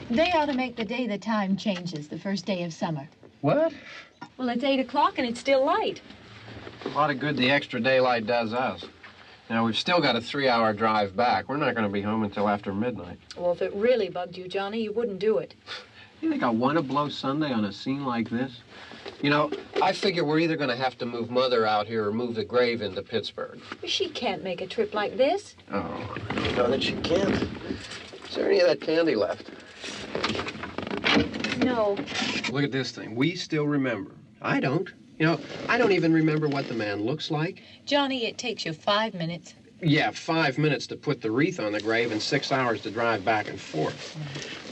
They ought to make the day the time changes, the first day of summer. What? Well, it's 8 o'clock and it's still light. A lot of good the extra daylight does us. Now, we've still got a 3-hour drive back. We're not going to be home until after midnight. Well, if it really bugged you, Johnny, you wouldn't do it. You think I want to blow Sunday on a scene like this? You know, I figure we're either going to have to move Mother out here or move the grave into Pittsburgh. She can't make a trip like this. Oh, you know that she can't. Is there any of that candy left? No. Look at this thing. We still remember. I don't. You know, I don't even remember what the man looks like. Johnny, it takes you 5 minutes. Yeah, 5 minutes to put the wreath on the grave and 6 hours to drive back and forth.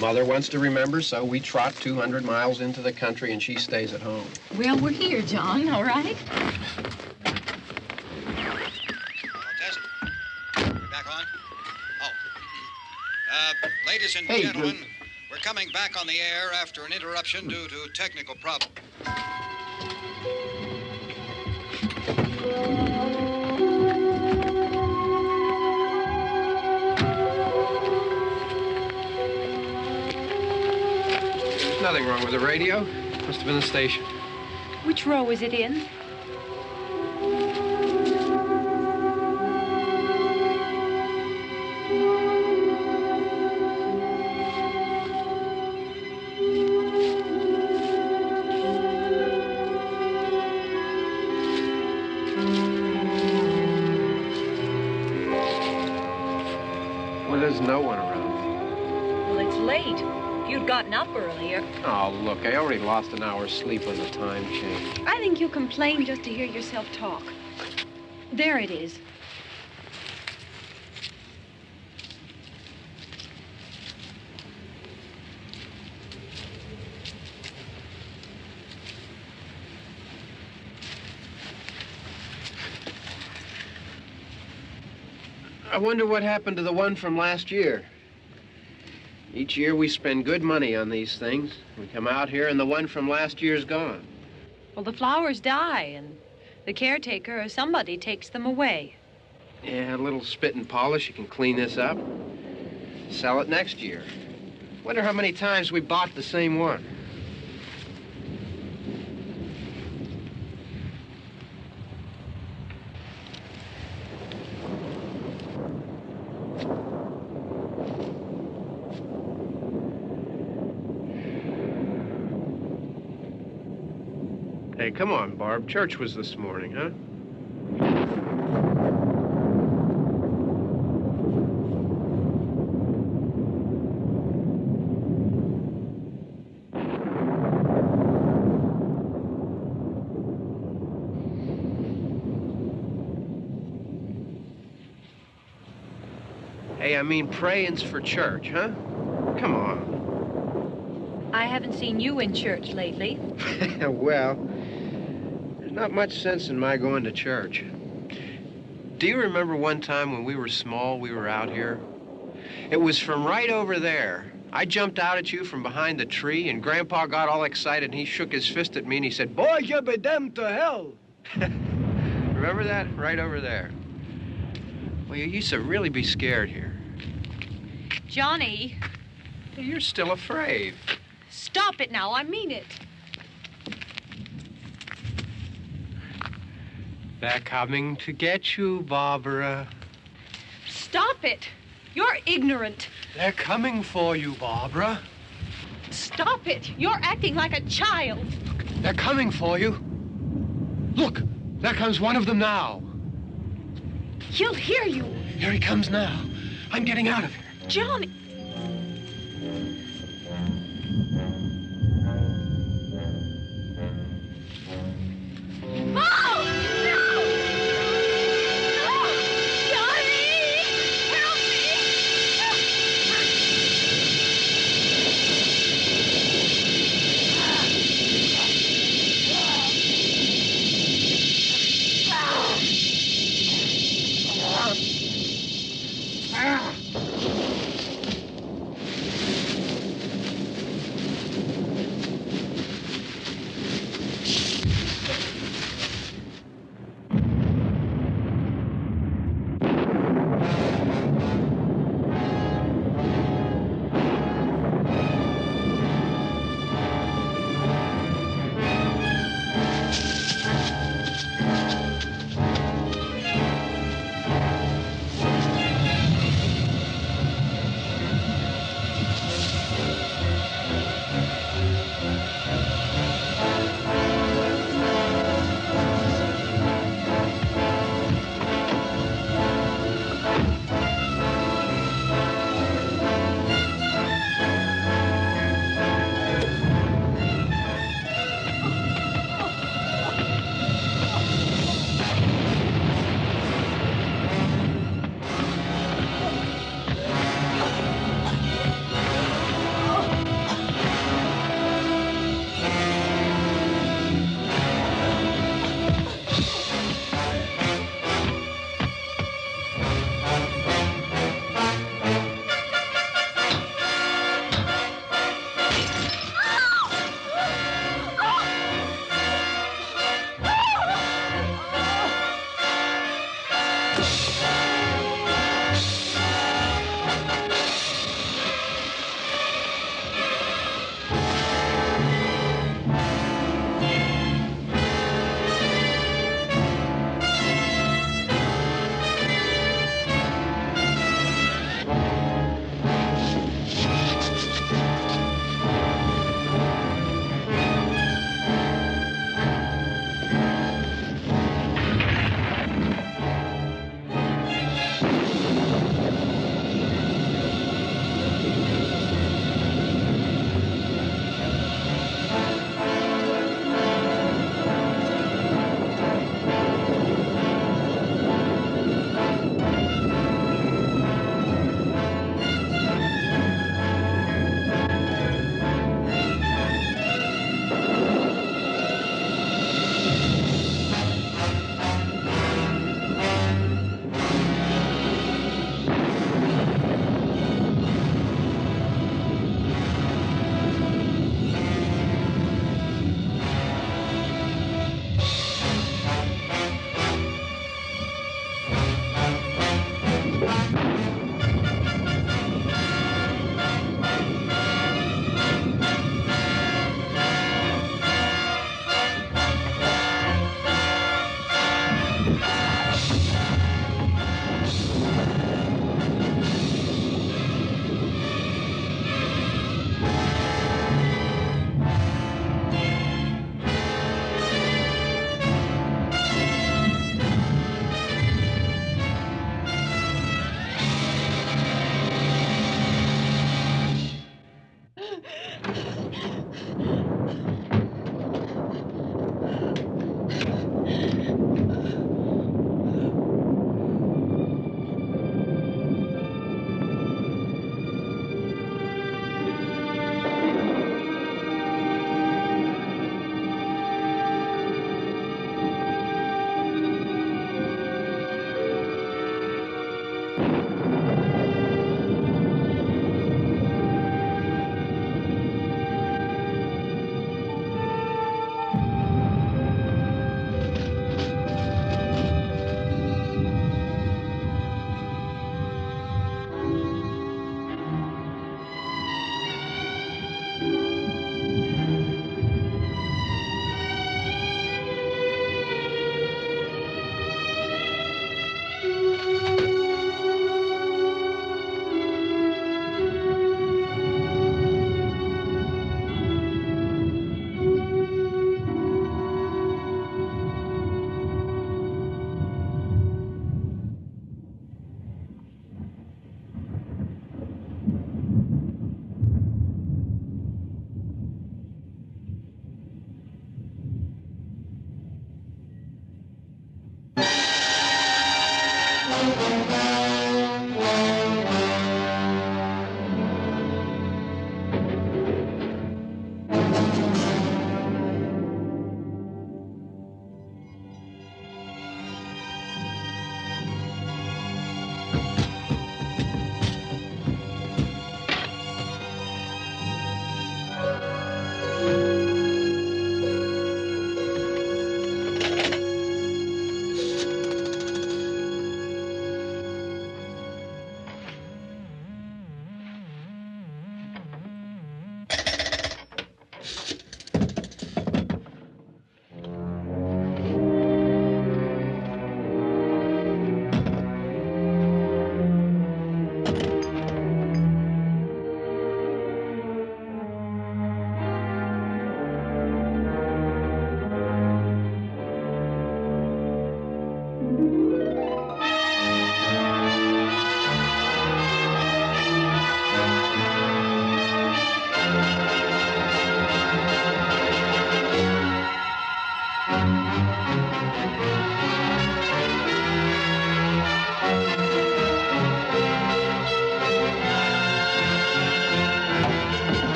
Mother wants to remember, so we trot 200 miles into the country and she stays at home. Well, we're here, John, all right? Test. We're back on? Oh. Ladies and gentlemen, we're coming back on the air after an interruption due to technical problem. There's nothing wrong with the radio. Must have been the station. Which row is it in? Well, there's no one around. Well, it's late. If you'd gotten up earlier. Oh, look, I already lost an hour's sleep on the time change. I think you complain just to hear yourself talk. There it is. I wonder what happened to the one from last year. Each year we spend good money on these things. We come out here and the one from last year's gone. Well, the flowers die, and the caretaker or somebody takes them away. Yeah, a little spit and polish, you can clean this up. Sell it next year. Wonder how many times we bought the same one. Hey, come on, Barb. Church was this morning, huh? Hey, I mean, praying's for church, huh? Come on. I haven't seen you in church lately. Well, there's not much sense in my going to church. Do you remember one time when we were small, we were out here? It was from right over there. I jumped out at you from behind the tree, and Grandpa got all excited, and he shook his fist at me, and he said, "Boys, you'll be damned to hell." Remember that? Right over there. Well, you used to really be scared here. Johnny, You're still afraid. stop it now. I mean it. They're coming to get you, Barbara. Stop it. You're ignorant. They're coming for you, Barbara. Stop it. You're acting like a child. They're coming for you. Look, there comes one of them now. He'll hear you. Here he comes now. I'm getting out of here. Johnny. Oh! No! No! Johnny! Help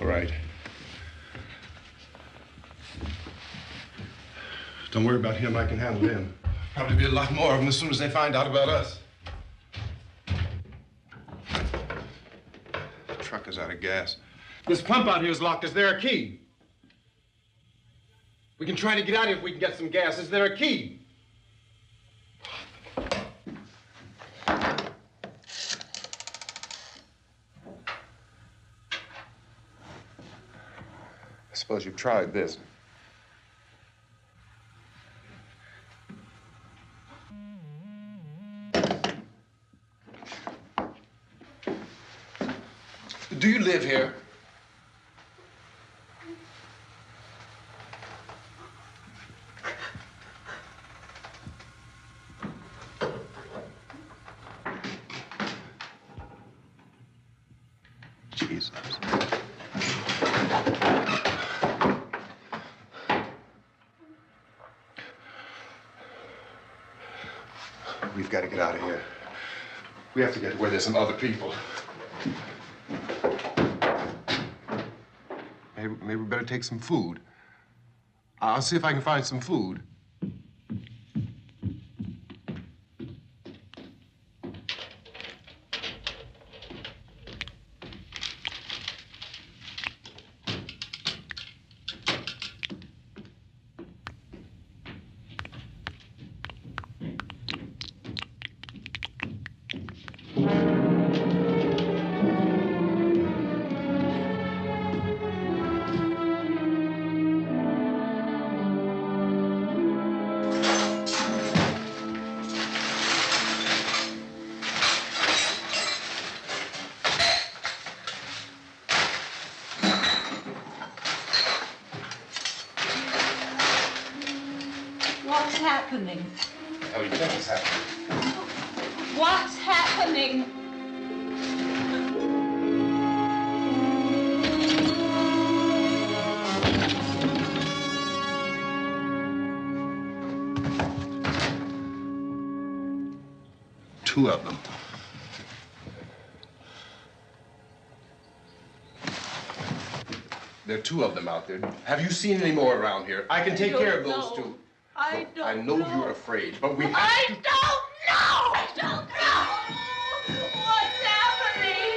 All right. Don't worry about him. I can handle him. Probably be a lot more of them as soon as they find out about us. The truck is out of gas. This pump out here is locked. Is there a key? We can try to get out here if we can get some gas. Is there a key? I suppose you've tried this. Do you live here? Jesus. We've got to get out of here. We have to get where there's some other people. Maybe we better take some food. I'll see if I can find some food. What's happening? How do you think it's happening? What's happening? Two of them. There are two of them out there. Have you seen any more around here? I can take care of those two. I don't I know you're afraid, but we have I to... don't know! I don't know! What's happening?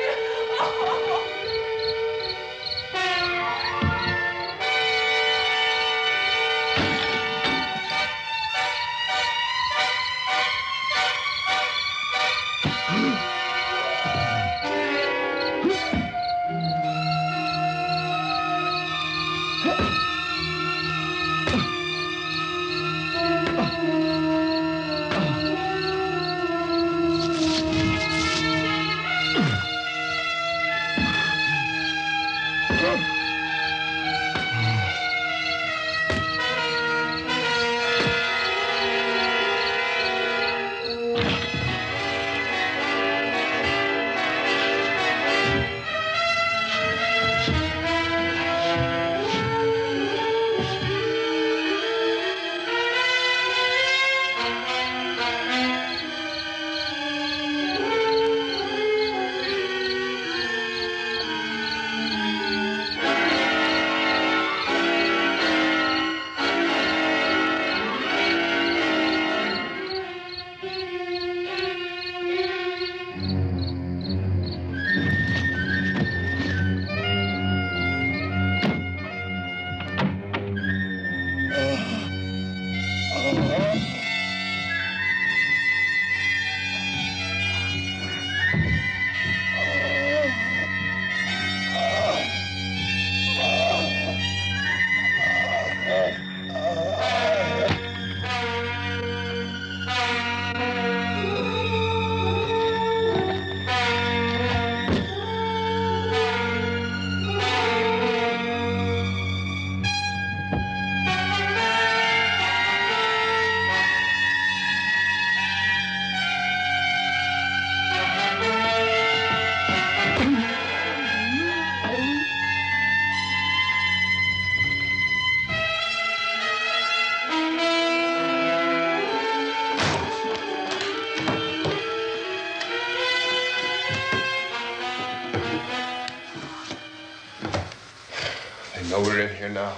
They know we're in here now.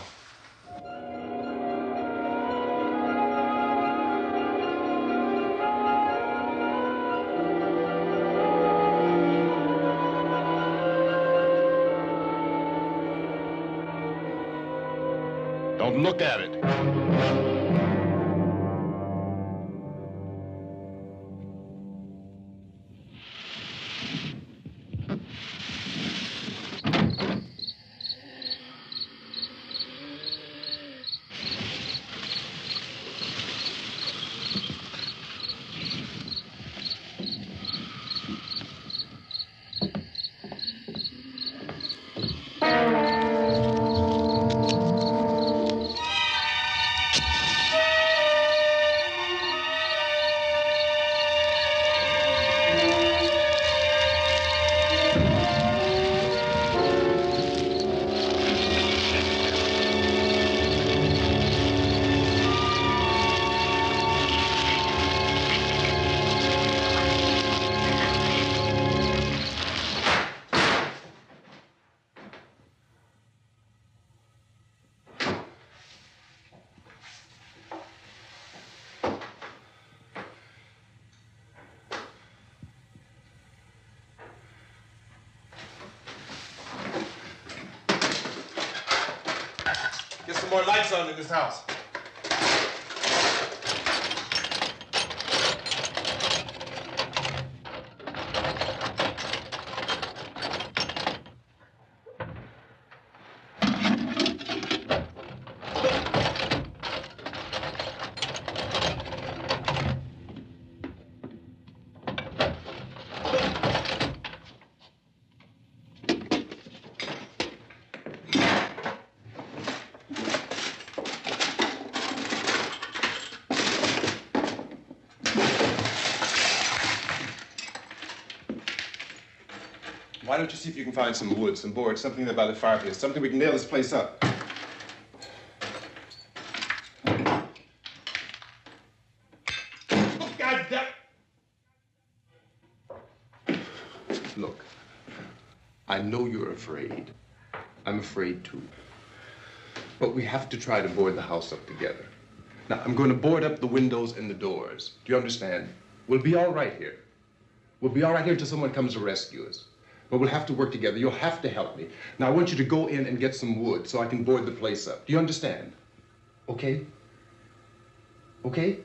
Don't look at it. Get some more lights on in this house. Why don't you see if you can find some wood, some boards, something there by the fireplace, something we can nail this place up. God damn! Look, I know you're afraid. I'm afraid too. But we have to try to board the house up together. Now, I'm going to board up the windows and the doors. Do you understand? We'll be all right here. We'll be all right here until someone comes to rescue us. But we'll have to work together. You'll have to help me. Now, I want you to go in and get some wood so I can board the place up. Do you understand? Okay? Okay?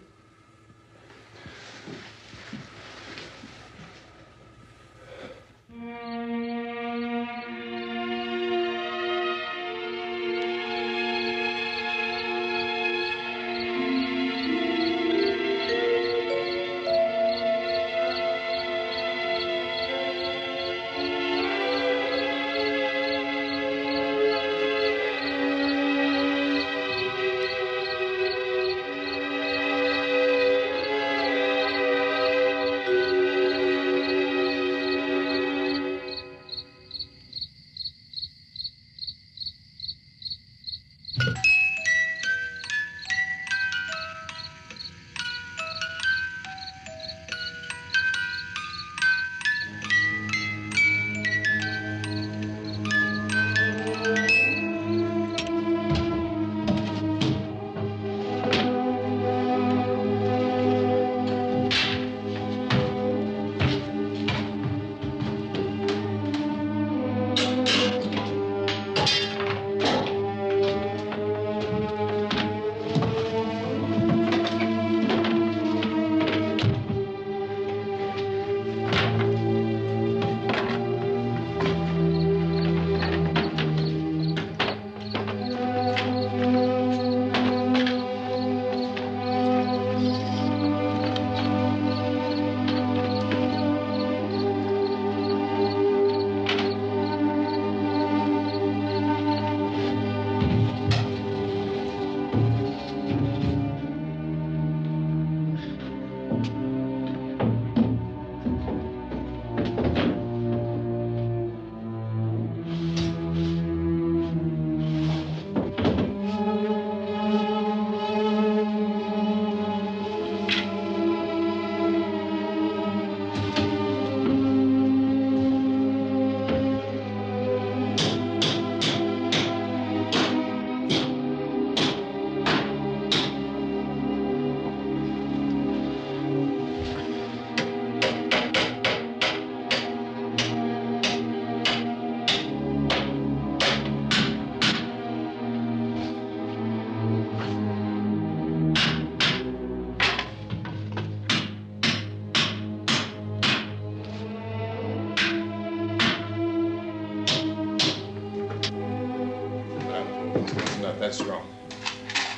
Not that strong.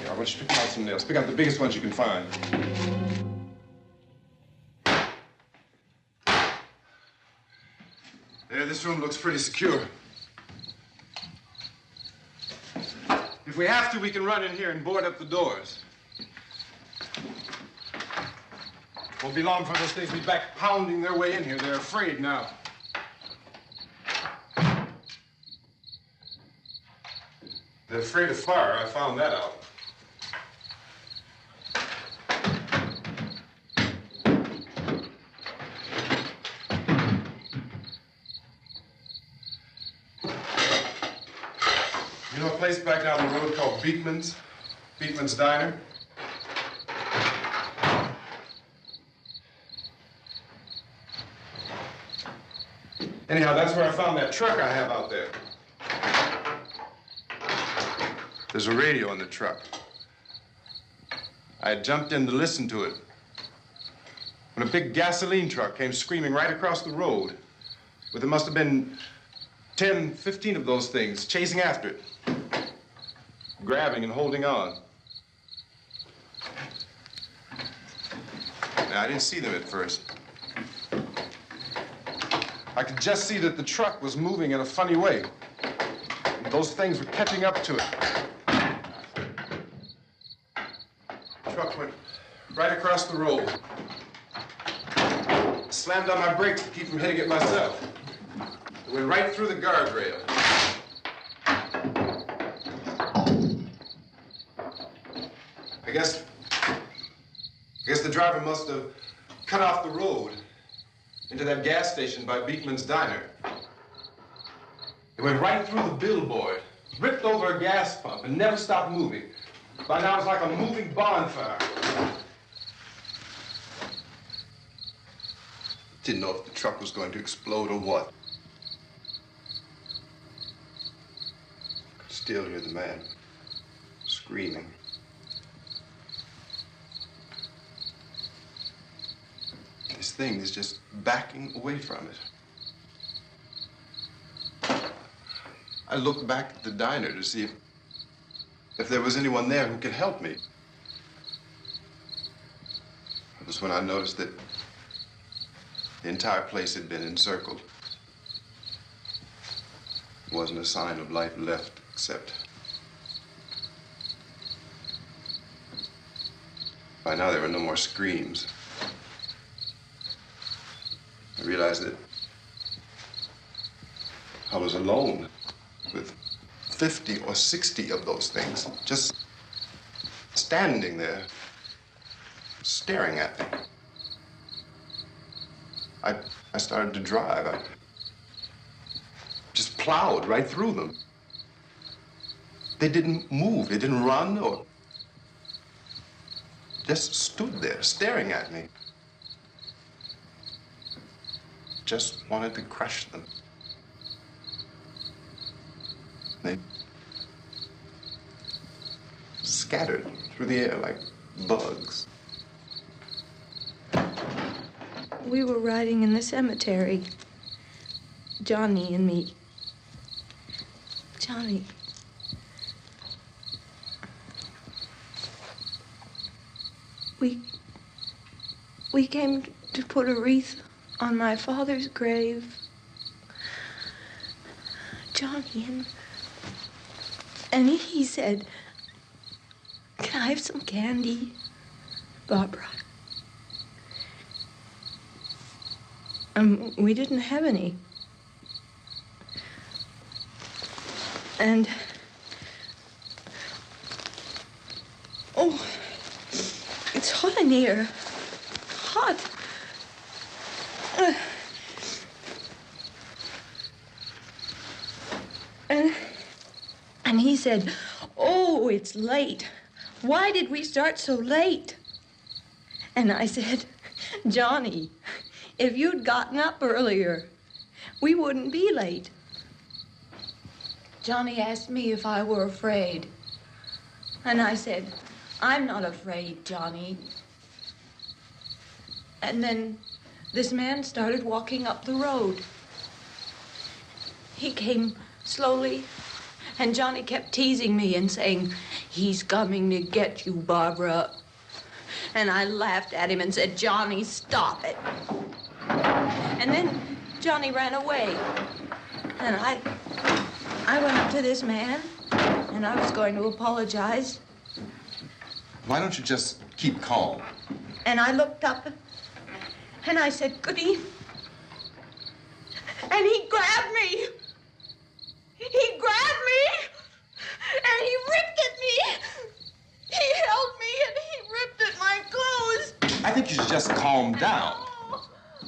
Here, I want you to pick out some nails. Pick out the biggest ones you can find. There, this room looks pretty secure. If we have to, we can run in here and board up the doors. Won't be long for those things to be back pounding their way in here. They're afraid now. They're afraid of fire. I found that out. You know a place back down the road called Beekman's? Beekman's Diner? Anyhow, that's where I found that truck I have out there. There's a radio in the truck. I had jumped in to listen to it when a big gasoline truck came screaming right across the road. But there must have been 10, 15 of those things chasing after it, grabbing and holding on. Now, I didn't see them at first. I could just see that the truck was moving in a funny way. And those things were catching up to it. The truck went right across the road. Slammed on my brakes to keep from hitting it myself. It went right through the guardrail. I guess the driver must have cut off the road into that gas station by Beekman's Diner. It went right through the billboard, ripped over a gas pump, and never stopped moving. By now, it's like a moving bonfire. Didn't know if the truck was going to explode or what. Could still hear the man screaming. This thing is just backing away from it. I looked back at the diner to see if there was anyone there who could help me. It was when I noticed that the entire place had been encircled. There wasn't a sign of life left except by now there were no more screams. I realized that I was alone with 50 or 60 of those things just standing there, staring at me. I started to drive. I just plowed right through them. They didn't move. They didn't run or just stood there staring at me. Just wanted to crush them. They scattered through the air like bugs. We were riding in the cemetery, Johnny and me. Johnny. We came to put a wreath on my father's grave. Johnny, and he said, "Can I have some candy, Barbara?" We didn't have any. And, oh, it's hot in here. Hot. And he said, "Oh, it's late. Why did we start so late?" And I said, "Johnny, if you'd gotten up earlier, we wouldn't be late." Johnny asked me if I were afraid. And I said, "I'm not afraid, Johnny." And then this man started walking up the road. He came slowly And Johnny kept teasing me and saying, "He's coming to get you, Barbara." And I laughed at him and said, "Johnny, stop it." And then Johnny ran away. And I went up to this man, and I was going to apologize. Why don't you just keep calm? And I looked up, and I said, "Good evening." And he grabbed me. He grabbed me, and he ripped at me. He held me, and he ripped at my clothes. I think you should just calm down.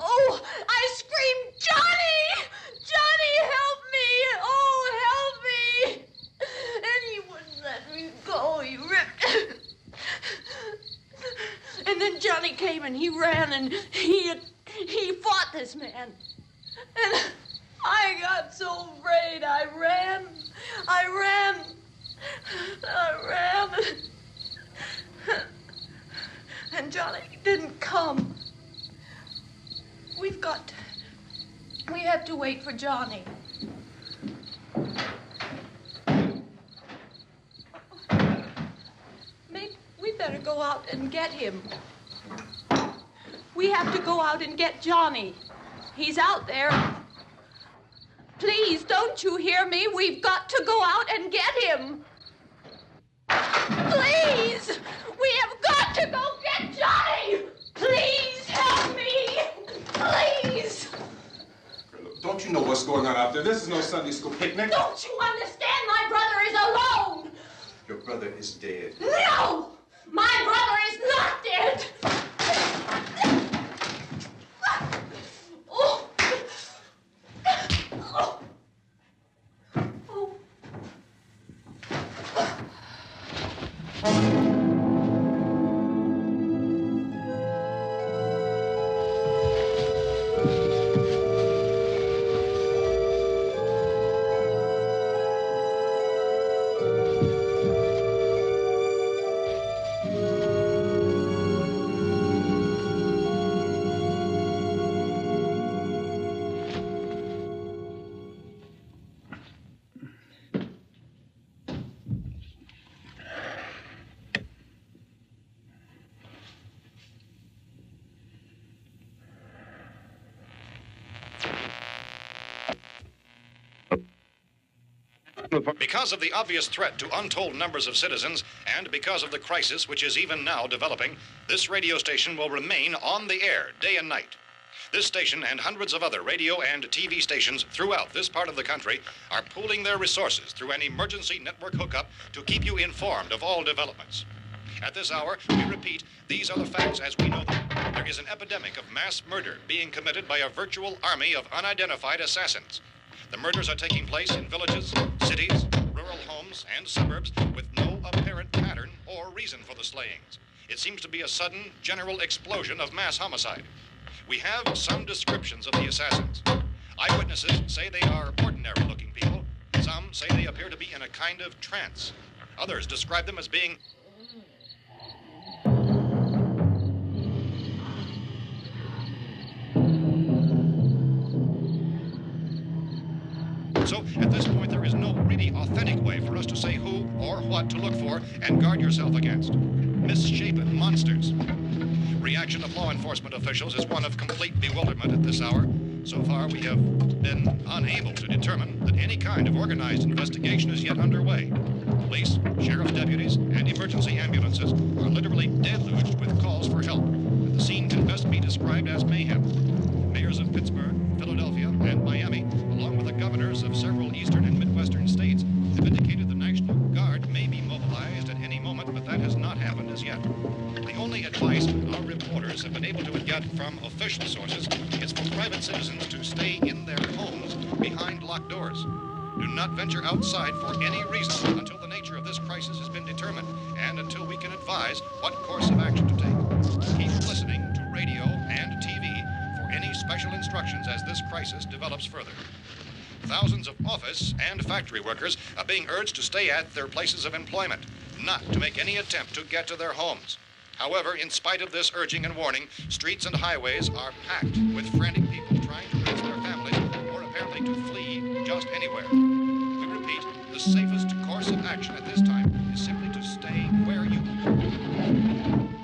Oh, I screamed, "Johnny! Johnny, help me! Oh, help me!" And he wouldn't let me go. He ripped. And then Johnny came and he ran and he fought this man. And I got so afraid. I ran. And Johnny didn't come. We have to wait for Johnny. Maybe we better go out and get him. We have to go out and get Johnny. He's out there. Please, don't you hear me? We've got to go out and get him. Please! We have got to go get Johnny! Please help me! Please! Don't you know what's going on out there? This is no Sunday school picnic. Don't you understand? My brother is alone! Your brother is dead. No! My brother is not dead! Oh. Oh. Oh. Because of the obvious threat to untold numbers of citizens, and because of the crisis which is even now developing, this radio station will remain on the air day and night. This station and hundreds of other radio and TV stations throughout this part of the country are pooling their resources through an emergency network hookup to keep you informed of all developments. At this hour, we repeat, these are the facts as we know them. There is an epidemic of mass murder being committed by a virtual army of unidentified assassins. The murders are taking place in villages, cities, rural homes, and suburbs with no apparent pattern or reason for the slayings. It seems to be a sudden, general explosion of mass homicide. We have some descriptions of the assassins. Eyewitnesses say they are ordinary-looking people. Some say they appear to be in a kind of trance. Others describe them as being So, at this point, there is no really authentic way for us to say who or what to look for and guard yourself against. Misshapen monsters. Reaction of law enforcement officials is one of complete bewilderment at this hour. So far, we have been unable to determine that any kind of organized investigation is yet underway. Police, sheriff's deputies, and emergency ambulances are literally deluged with calls for help. The scene can best be described as mayhem. Mayors of Pittsburgh, Philadelphia, and Miami, along with the governors of several eastern and midwestern states, have indicated the National Guard may be mobilized at any moment, but that has not happened as yet. The only advice our reporters have been able to get from official sources is for private citizens to stay in their homes behind locked doors. Do not venture outside for any reason until the nature of this crisis has been determined and until we can advise what course of action to take. Keep listening to radio and TV for any special instructions as this crisis develops further. Thousands of office and factory workers are being urged to stay at their places of employment, not to make any attempt to get to their homes. However, in spite of this urging and warning, streets and highways are packed with frantic people trying to reach their families or apparently to flee just anywhere. We repeat, the safest course of action at this time is simply to stay where you are.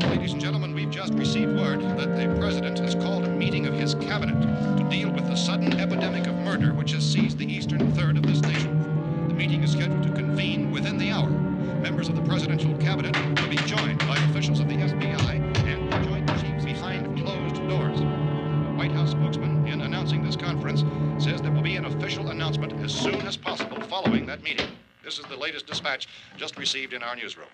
Ladies and gentlemen, we've just received word that the President has called a meeting of his cabinet to deal with the sudden epidemic of murder which has seized the eastern third of this nation. The meeting is scheduled to convene within the hour. Members of the presidential cabinet will be joined by officials of the FBI and the Joint Chiefs behind closed doors. The White House spokesman, in announcing this conference, says there will be an official announcement as soon as possible following that meeting. This is the latest dispatch just received in our newsroom.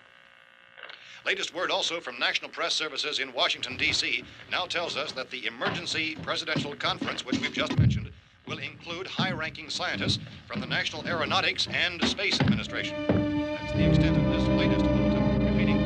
Latest word also from National Press Services in Washington, D.C. now tells us that the emergency presidential conference, which we've just mentioned, will include high-ranking scientists from the National Aeronautics and Space Administration. That's the extent of this latest bulletin. Repeating,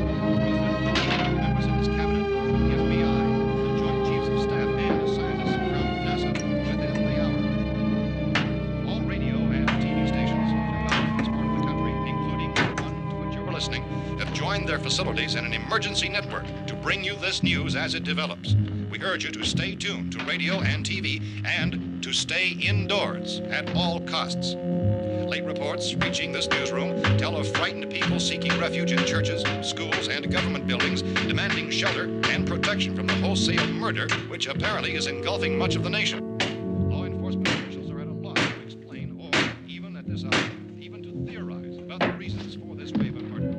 members of his cabinet, the FBI, the Joint Chiefs of Staff, and scientists from NASA within the hour. All radio and TV stations throughout this part of the country, including the one to which you're listening, have joined their facilities in an emergency network to bring you this news as it develops. We urge you to stay tuned to radio and TV and to stay indoors at all costs. Late reports reaching this newsroom tell of frightened people seeking refuge in churches, schools, and government buildings, demanding shelter and protection from the wholesale murder which apparently is engulfing much of the nation. Law enforcement officials are at a loss to explain or, even at this hour, even to theorize about the reasons for this wave of murder.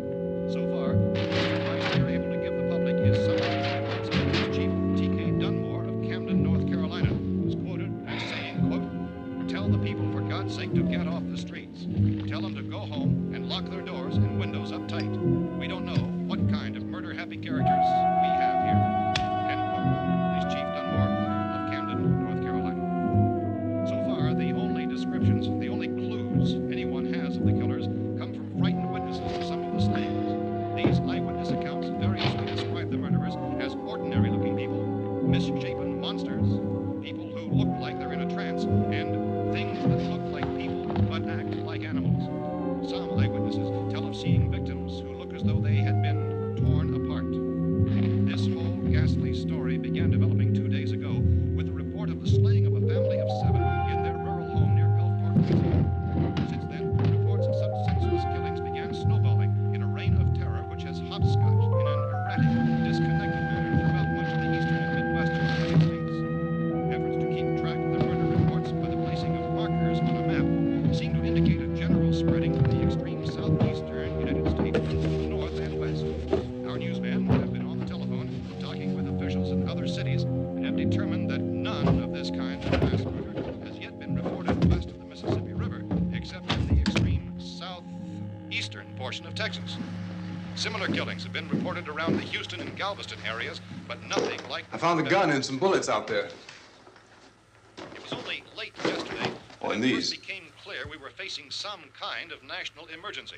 So far, the advice we are able to give the public is summarized by Police Chief T.K. Dunmore of Camden, North Carolina, who's quoted as saying, quote, "Tell the people for God's sake to get off the streets. Tell them to go home and lock their doors and windows up tight. We don't know what kind of murder-happy characters we have here." End quote. Police Chief Dunmore of Camden, North Carolina. So far, the only descriptions, the only clues anyone has of the killers come from frightened witnesses to some of the slayings. These eyewitness accounts variously describe the murderers as ordinary-looking people, misshapen monsters, people who look like they're in a trance, and things that look like people but act like animals. Some eyewitnesses tell of seeing victims who look as though they had been torn apart. This whole ghastly story began developing 2 days ago with the report of the slaying of a family of 7 in their rural home near Gulfport, Louisiana. Since then, reports of such senseless killings began snowballing in a reign of terror which has hopscotched in an erratic, disconnected manner throughout much of the eastern and midwestern United States. Efforts to keep track of the murder reports by the placing of markers on a map seem to indicate a general spreading from the extreme southeastern United States to the north and west. Our newsmen have been on the telephone talking with officials in other cities and have determined that none of this kind of mass murder has yet been reported west of the Mississippi River, except in the extreme southeastern portion of Texas. Similar killings have been reported around the Houston and Galveston areas, but nothing like... I found a gun and some bullets out there. It was only late yesterday Oh, that and it these. first became clear we were facing some kind of national emergency.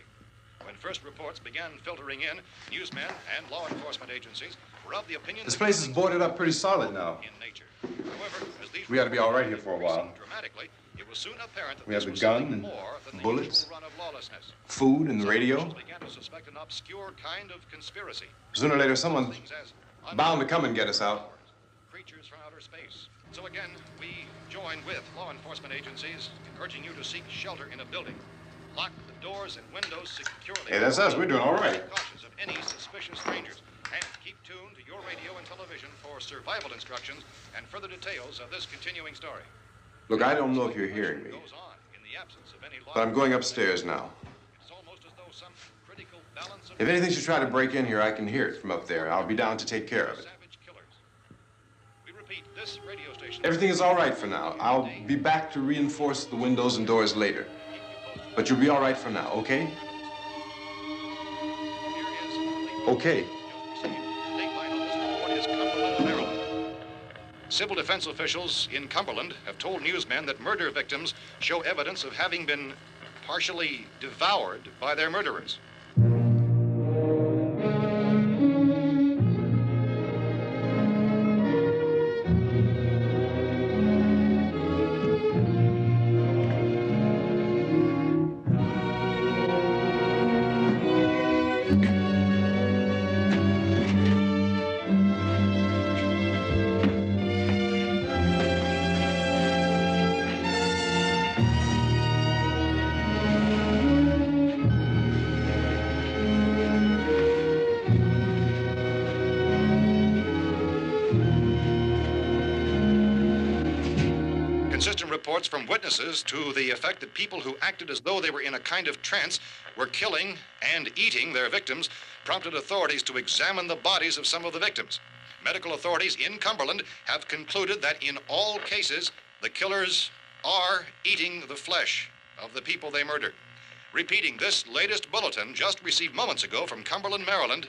When first reports began filtering in, newsmen and law enforcement agencies were of the opinion This that place is killings boarded up pretty solid now. in nature. However, as these We ought to be all right here reports for a while. increased dramatically, it was soon apparent that We have this the was gun something and more than the bullets, usual run of lawlessness. Food and the Some radio. officials began to suspect an obscure kind of conspiracy. Sooner or later, someone's Things as bound to come and get us out. creatures from outer space. So again, we join with law enforcement agencies urging you to seek shelter in a building. Lock the doors and windows securely. Hey, that's us. We're doing all right. Be cautious of any suspicious strangers. And keep tuned to your radio and television for survival instructions and further details of this continuing story. Look, I don't know if you're hearing me, Goes on in the absence of any law. but I'm going upstairs now. It's almost as though some critical balance of If anything should try to break in here, I can hear it from up there. I'll be down to take care of it. savage killers. We repeat, this radio station. Everything is all right for now. I'll be back to reinforce the windows and doors later. But you'll be all right for now, okay? Okay. Dateline on this report is Cumberland, Maryland. Civil defense officials in Cumberland have told newsmen that murder victims show evidence of having been partially devoured by their murderers. Consistent reports from witnesses to the effect that people who acted as though they were in a kind of trance were killing and eating their victims prompted authorities to examine the bodies of some of the victims. Medical authorities in Cumberland have concluded that in all cases, the killers are eating the flesh of the people they murdered. Repeating this latest bulletin just received moments ago from Cumberland, Maryland,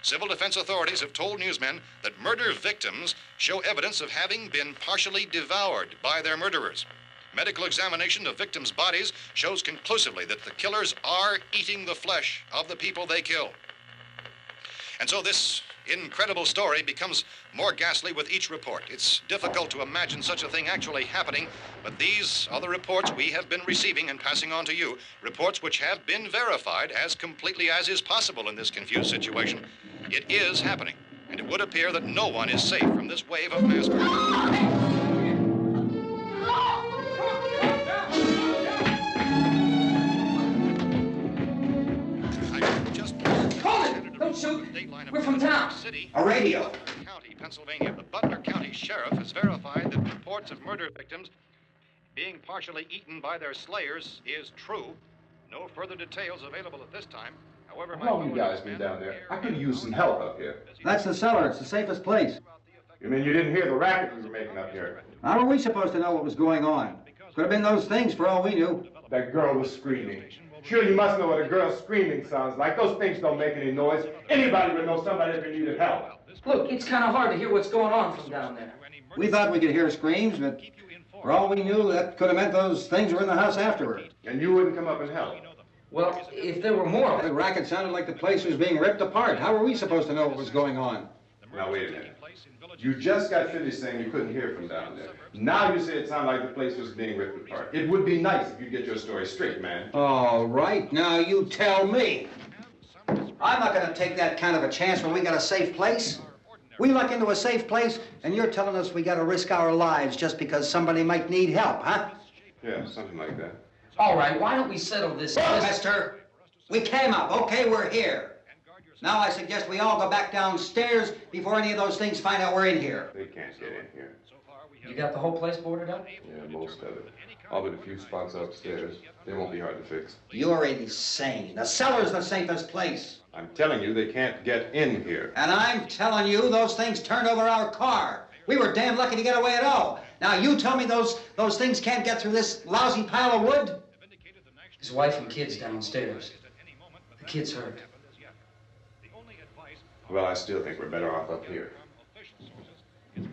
civil defense authorities have told newsmen that murder victims show evidence of having been partially devoured by their murderers. Medical examination of victims' bodies shows conclusively that the killers are eating the flesh of the people they kill. And so this incredible story becomes more ghastly with each report. It's difficult to imagine such a thing actually happening, but these are the reports we have been receiving and passing on to you, reports which have been verified as completely as is possible in this confused situation. It is happening, and it would appear that no one is safe from this wave of mass murder. Don't shoot. We're from town. A radio. County, Pennsylvania. The Butler County Sheriff has verified that reports of murder victims being partially eaten by their slayers is true. No further details available at this time. However, How long you guys been down there? I could use some help up here. That's the cellar. It's the safest place. You mean you didn't hear the racket we were making up here? How are we supposed to know what was going on? Could have been those things for all we knew. That girl was screaming. Sure, you must know what a girl screaming sounds like. Those things don't make any noise. Anybody would know somebody ever needed help. Look, it's kind of hard to hear what's going on from down there. We thought we could hear screams, but for all we knew, that could have meant those things were in the house afterward. And you wouldn't come up and help? Well, if there were more... The racket sounded like the place was being ripped apart. How were we supposed to know what was going on? Now, wait a minute. You just got finished saying you couldn't hear from down there. Now you say it sounded like the place was being ripped apart. It would be nice if you get your story straight, man. All right, now you tell me. I'm not going to take that kind of a chance when we got a safe place. We luck into a safe place, and you're telling us we got to risk our lives just because somebody might need help, huh? Yeah, something like that. All right, why don't we settle this? Mister, we came up. Okay, we're here. Now I suggest we all go back downstairs before any of those things find out we're in here. They can't get in here. You got the whole place boarded up? Yeah, most of it. All but a few spots upstairs. They won't be hard to fix. You're insane. The cellar's the safest place. I'm telling you, they can't get in here. And I'm telling you, those things turned over our car. We were damn lucky to get away at all. Now you tell me those things can't get through this lousy pile of wood? His wife and kids downstairs. The kid's hurt. Well, I still think we're better off up here.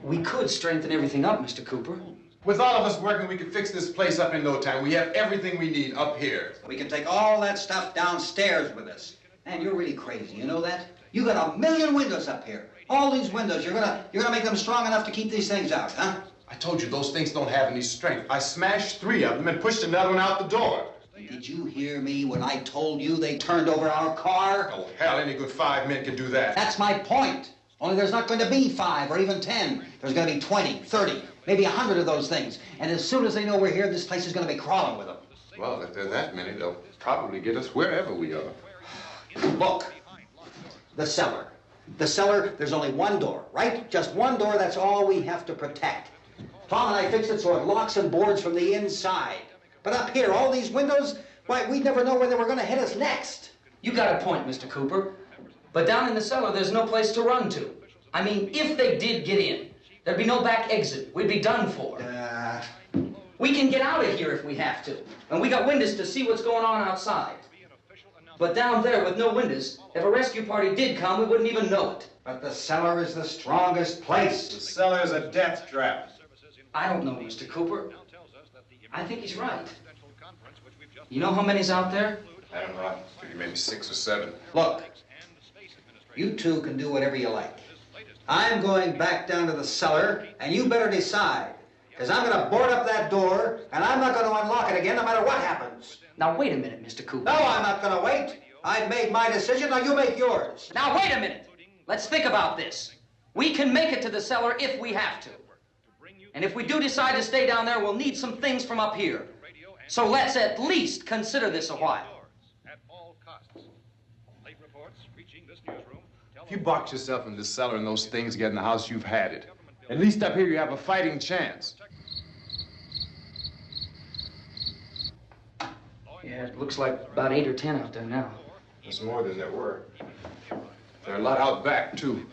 We could strengthen everything up, Mr. Cooper. With all of us working, we could fix this place up in no time. We have everything we need up here. We can take all that stuff downstairs with us. Man, you're really crazy, you know that? You got 1,000,000 windows up here. All these windows, you're gonna make them strong enough to keep these things out, huh? I told you those things don't have any strength. I smashed 3 of them and pushed another one out the door. Did you hear me when I told you they turned over our car? Oh, hell, any good 5 men can do that. That's my point. Only there's not going to be 5 or even 10. There's going to be 20, 30, maybe 100 of those things. And as soon as they know we're here, this place is going to be crawling with them. Well, if there are that many, they'll probably get us wherever we are. Look, the cellar. The cellar, there's only one door, right? Just one door, that's all we have to protect. Tom and I fixed it so it locks and boards from the inside. But up here, all these windows, why, we'd never know where they were going to hit us next. You got a point, Mr. Cooper. But down in the cellar, there's no place to run to. I mean, if they did get in, there'd be no back exit. We'd be done for. We can get out of here if we have to. And we got windows to see what's going on outside. But down there with no windows, if a rescue party did come, we wouldn't even know it. But the cellar is the strongest place. The cellar is a death trap. I don't know, Mr. Cooper. I think he's right. You know how many's out there? I don't know. I figure maybe 6 or 7. Look, you two can do whatever you like. I'm going back down to the cellar, and you better decide. Because I'm going to board up that door, and I'm not going to unlock it again no matter what happens. Now, wait a minute, Mr. Cooper. No, I'm not going to wait. I've made my decision, now you make yours. Now, wait a minute. Let's think about this. We can make it to the cellar if we have to. And if we do decide to stay down there, we'll need some things from up here. So let's at least consider this a while. If you box yourself in this cellar and those things get in the house, you've had it. At least up here you have a fighting chance. Yeah, it looks like about 8 or 10 out there now. There's more than there were. There are a lot out back, too.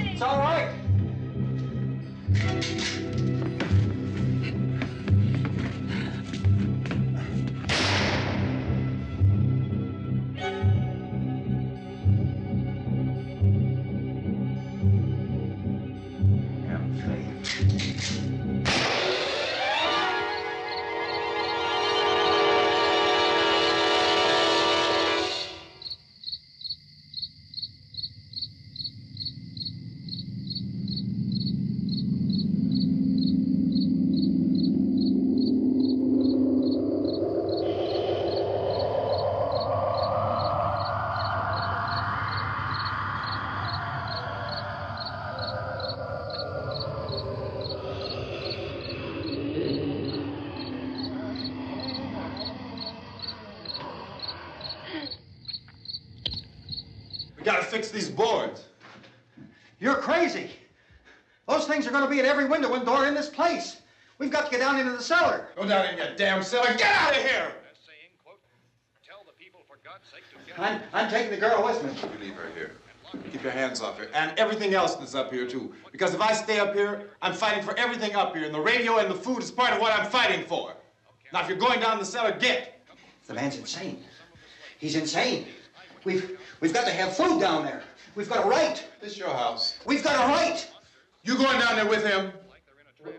It's all right. We gotta fix these boards. You're crazy. Those things are going to be at every window and door in this place. We've got to get down into the cellar. Go down in your damn cellar. Get out of here! I'm taking the girl with me. You leave her here. Keep your hands off her. And everything else that's up here, too. Because if I stay up here, I'm fighting for everything up here. And the radio and the food is part of what I'm fighting for. Now, if you're going down the cellar, get. The man's insane. He's insane. We've got to have food down there. We've got a right. This is your house. We've got a right. You going down there with him?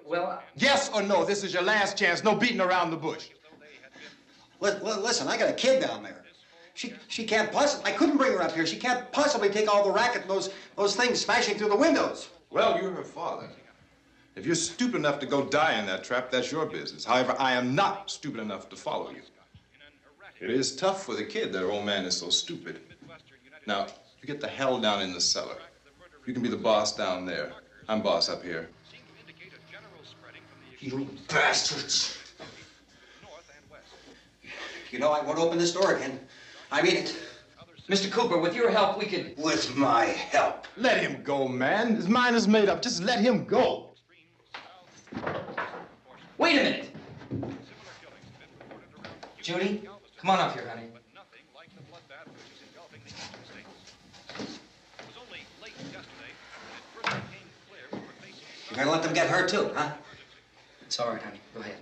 Well, Yes or no? This is your last chance. No beating around the bush. Listen, I got a kid down there. She can't possibly, I couldn't bring her up here. She can't possibly take all the racket and those things smashing through the windows. Well, you're her father. If you're stupid enough to go die in that trap, that's your business. However, I am not stupid enough to follow you. It is tough for the kid that her old man is so stupid. Now, you get the hell down in the cellar. You can be the boss down there. I'm boss up here. You bastards. You know, I won't open this door again. I mean it. Mr. Cooper, with your help, we could... With my help. Let him go, man. His mind is made up. Just let him go. Wait a minute. Judy, come on up here, honey. You're gonna let them get hurt too, huh? It's all right, honey. Go ahead.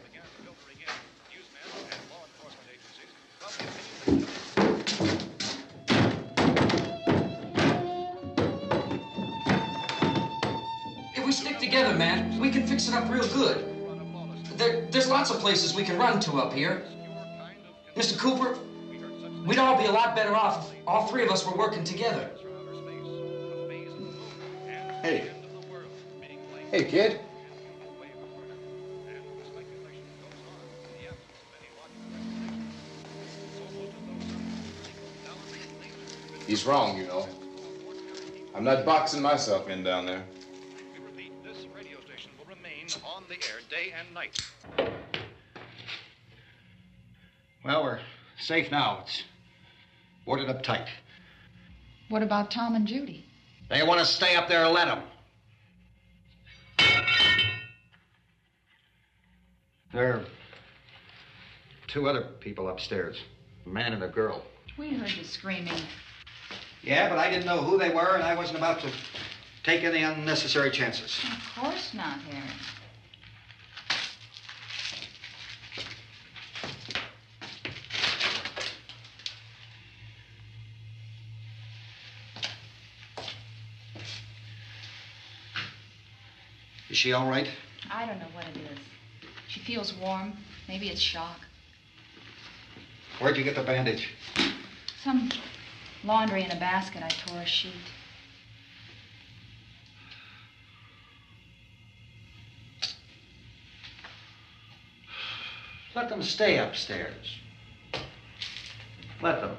If we stick together, man, we can fix it up real good. There's lots of places we can run to up here. Mr. Cooper, we'd all be a lot better off if all three of us were working together. Hey. Hey, kid. He's wrong, you know. I'm not boxing myself in down there. We repeat, this radio station will remain on the air day and night. Well, we're safe now. It's boarded up tight. What about Tom and Judy? They want to stay up there, let them. There are two other people upstairs, a man and a girl. We heard you screaming. Yeah, but I didn't know who they were, and I wasn't about to take any unnecessary chances. Of course not, Harry. Is she all right? I don't know what it is. She feels warm. Maybe it's shock. Where'd you get the bandage? Some laundry in a basket. I tore a sheet. Let them stay upstairs. Let them.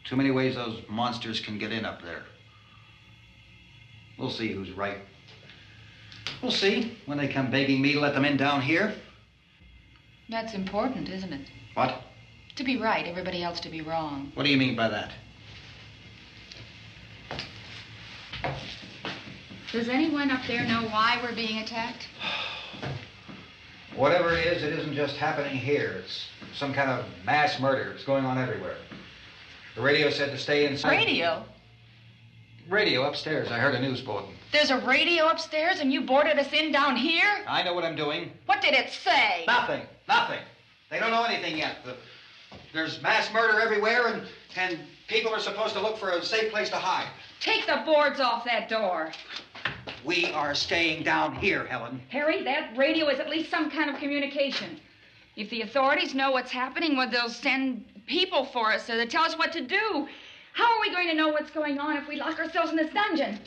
Too many ways those monsters can get in up there. We'll see who's right. We'll see when they come begging me to let them in down here. That's important, isn't it? What? To be right, everybody else to be wrong. What do you mean by that? Does anyone up there know why we're being attacked? Whatever it isn't just happening here. It's some kind of mass murder. It's going on everywhere. The radio said to stay inside. Radio? Radio upstairs. I heard a news bulletin. There's a radio upstairs and you boarded us in down here? I know what I'm doing. What did it say? Nothing. Nothing. They don't know anything yet. There's mass murder everywhere, and people are supposed to look for a safe place to hide. Take the boards off that door. We are staying down here, Helen. Harry, that radio is at least some kind of communication. If the authorities know what's happening, well, they'll send people for us to tell us what to do. How are we going to know what's going on if we lock ourselves in this dungeon?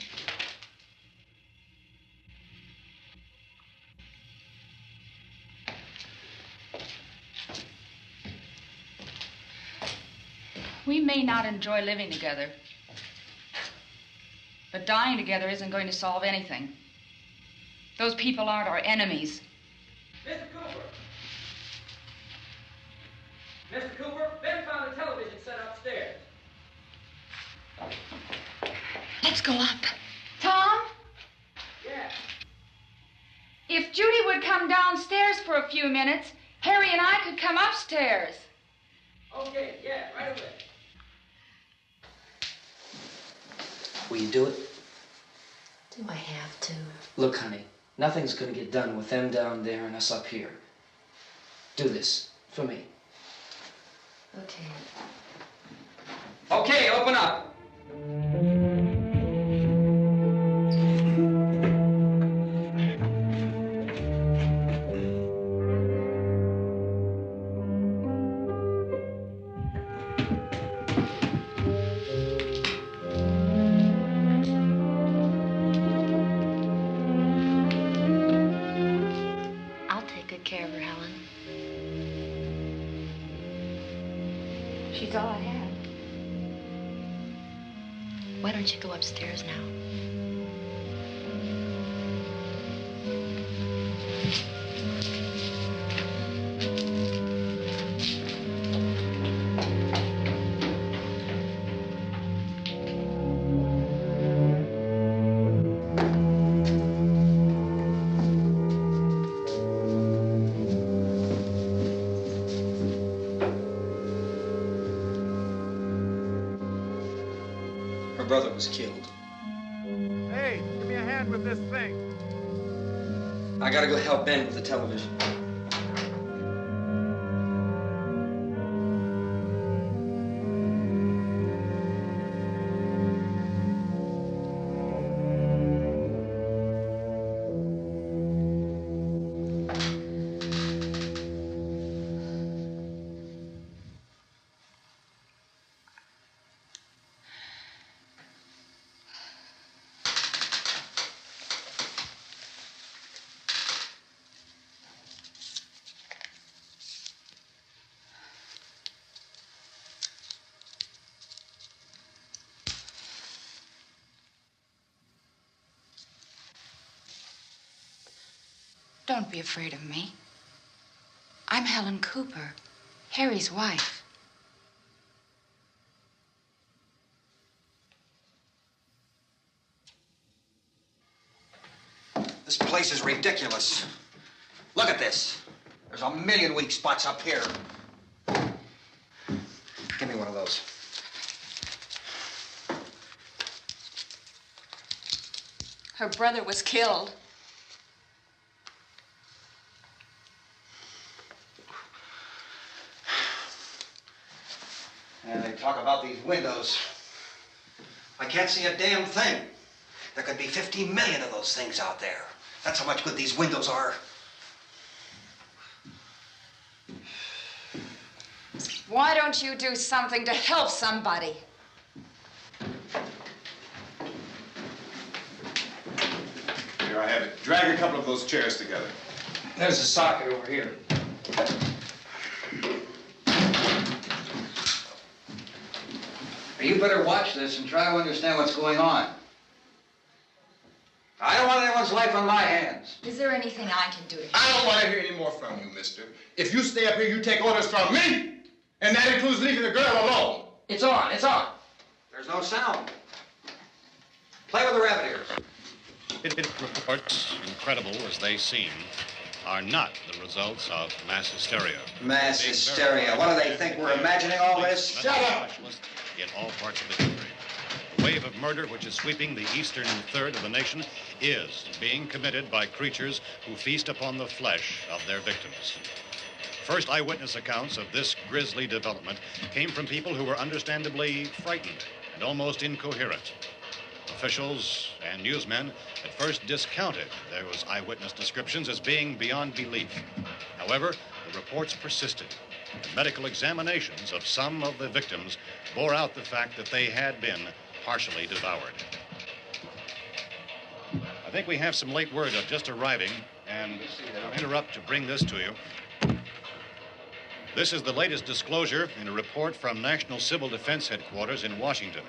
We may not enjoy living together, but dying together isn't going to solve anything. Those people aren't our enemies. Mr. Cooper! Mr. Cooper, Ben found a television set upstairs. Let's go up. Tom? Yeah. If Judy would come downstairs for a few minutes, Harry and I could come upstairs. Okay, yeah, right away. Will you do it? Do I have to? Look, honey, nothing's gonna get done with them down there and us up here. Do this for me. Okay. Okay, open up. I'll take good care of her, Helen. She's all I have. Why don't you go upstairs now? Her brother was killed. Hey, give me a hand with this thing. I gotta go help Ben with the television. Don't be afraid of me. I'm Helen Cooper, Harry's wife. This place is ridiculous. Look at this. There's a million weak spots up here. Give me one of those. Her brother was killed. And they talk about these windows. I can't see a damn thing. There could be 50 million of those things out there. That's how much good these windows are. Why don't you do something to help somebody? Here I have it. Drag a couple of those chairs together. There's a socket over here. You better watch this and try to understand what's going on. I don't want anyone's life on my hands. Is there anything I can do to help? I don't want to hear any more from you, mister. If you stay up here, you take orders from me. And that includes leaving the girl alone. It's on, it's on. There's no sound. Play with the rabbit ears. Reports, incredible as they seem, are not the results of mass hysteria. Mass hysteria. What do they think? We're imagining all this? Shut up! In all parts of the country. The wave of murder which is sweeping the eastern third of the nation is being committed by creatures who feast upon the flesh of their victims. First eyewitness accounts of this grisly development came from people who were understandably frightened and almost incoherent. Officials and newsmen at first discounted those eyewitness descriptions as being beyond belief. However, the reports persisted. And medical examinations of some of the victims bore out the fact that they had been partially devoured. I think we have some late word just arriving, and I'll interrupt to bring this to you. This is the latest disclosure in a report from National Civil Defense Headquarters in Washington.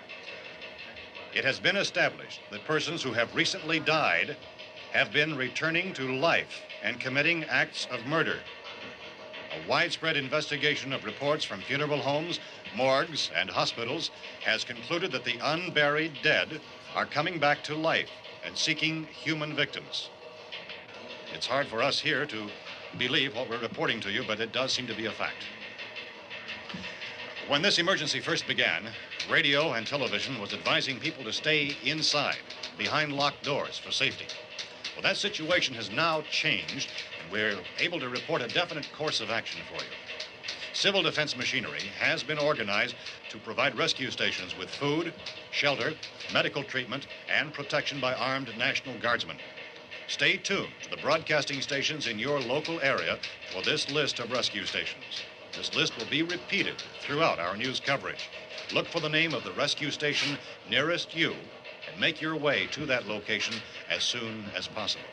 It has been established that persons who have recently died have been returning to life and committing acts of murder. A widespread investigation of reports from funeral homes, morgues, and hospitals has concluded that the unburied dead are coming back to life and seeking human victims. It's hard for us here to believe what we're reporting to you, but it does seem to be a fact. When this emergency first began, radio and television was advising people to stay inside, behind locked doors for safety. Well, that situation has now changed, and we're able to report a definite course of action for you. Civil defense machinery has been organized to provide rescue stations with food, shelter, medical treatment, and protection by armed National Guardsmen. Stay tuned to the broadcasting stations in your local area for this list of rescue stations. This list will be repeated throughout our news coverage. Look for the name of the rescue station nearest you and make your way to that location as soon as possible.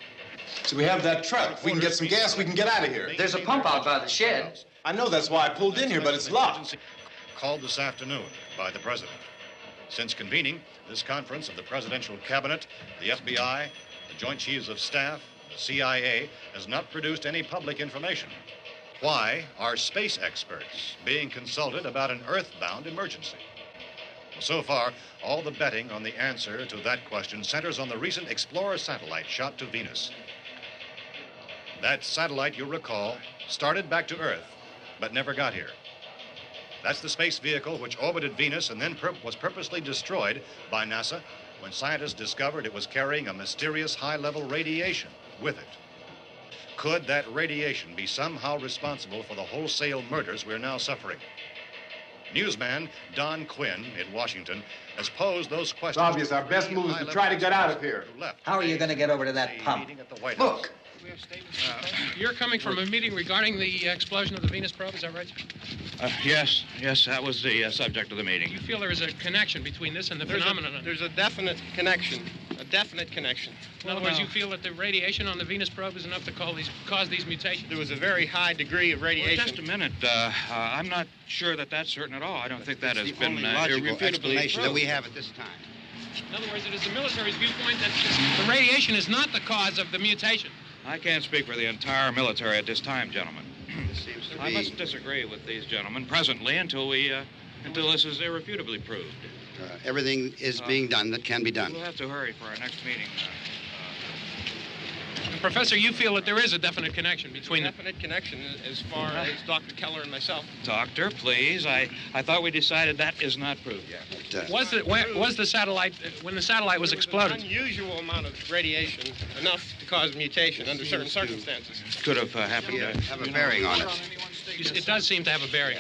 So we have that truck. If we can get some gas, we can get out of here. There's a pump out by the shed. I know, that's why I pulled in here, but it's locked. Called this afternoon by the president. Since convening this conference of the presidential cabinet, the FBI, the Joint Chiefs of Staff, the CIA has not produced any public information. Why are space experts being consulted about an earthbound emergency? So far, all the betting on the answer to that question centers on the recent Explorer satellite shot to Venus. That satellite, you'll recall, started back to Earth, but never got here. That's the space vehicle which orbited Venus and then was purposely destroyed by NASA when scientists discovered it was carrying a mysterious high-level radiation with it. Could that radiation be somehow responsible for the wholesale murders we're now suffering? Newsman Don Quinn in Washington has posed those questions. It's obvious our best move is to try to get out of here. How are you going to get over to that pump? Look. You're coming from a meeting regarding the explosion of the Venus probe, is that right? Yes, that was the subject of the meeting. You feel there is a connection between this and the phenomenon? There's a definite connection. In other words, you feel that the radiation on the Venus probe is enough to cause these mutations? There was a very high degree of radiation. Well, just a minute. I'm not sure that that's certain at all. I don't think that has been logical explanation that we have at this time. In other words, it is the military's viewpoint that the radiation is not the cause of the mutation. I can't speak for the entire military at this time, gentlemen. This seems to I be... must disagree with these gentlemen presently until this is irrefutably proved. Everything is being done that can be done. We'll have to hurry for our next meeting. Professor, you feel that there is a definite connection between Definite connection as far as Dr. Keller and myself. Doctor, please. I thought we decided that is not proved yet. Was the satellite when the satellite was exploded? Unusual amount of radiation, enough to cause mutation under certain circumstances. Could have happened. Have a bearing on it. It does seem to have a bearing.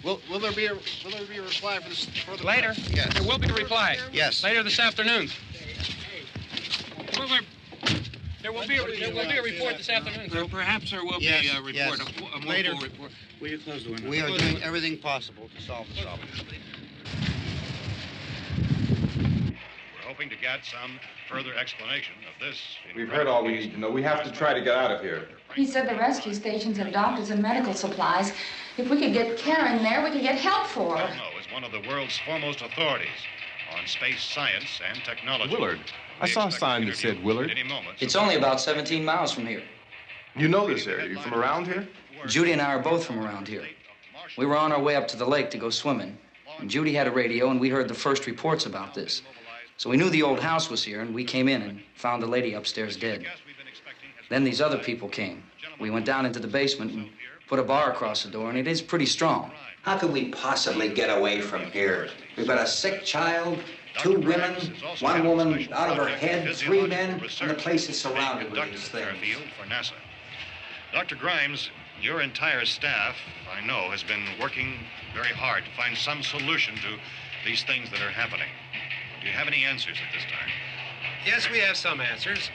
Will there be a reply for this further? Later? Yes. There will be a reply. Yes. Later this afternoon. There will be a report this afternoon. Perhaps there will be a report, yes. a more Later. full report. Will you close the window? We are doing everything possible to solve the problem. We're hoping to get some further explanation of this. We've heard all we need to know. We have to try to get out of here. He said the rescue stations have doctors and medical supplies. If we could get care in there, we could get help for her. Romero is one of the world's foremost authorities on space science and technology. Willard. I saw a sign that said Willard. It's only about 17 miles from here. You know this area. You from around here? Judy and I are both from around here. We were on our way up to the lake to go swimming, and Judy had a radio, and we heard the first reports about this. So we knew the old house was here, and we came in and found the lady upstairs dead. Then these other people came. We went down into the basement and put a bar across the door, and it is pretty strong. How could we possibly get away from here? We've got a sick child, 2 women, 1 woman out of her head, 3 men, and the place is surrounded with these things. For NASA. Dr. Grimes, your entire staff, I know, has been working very hard to find some solution to these things that are happening. Do you have any answers at this time? Yes, we have some answers.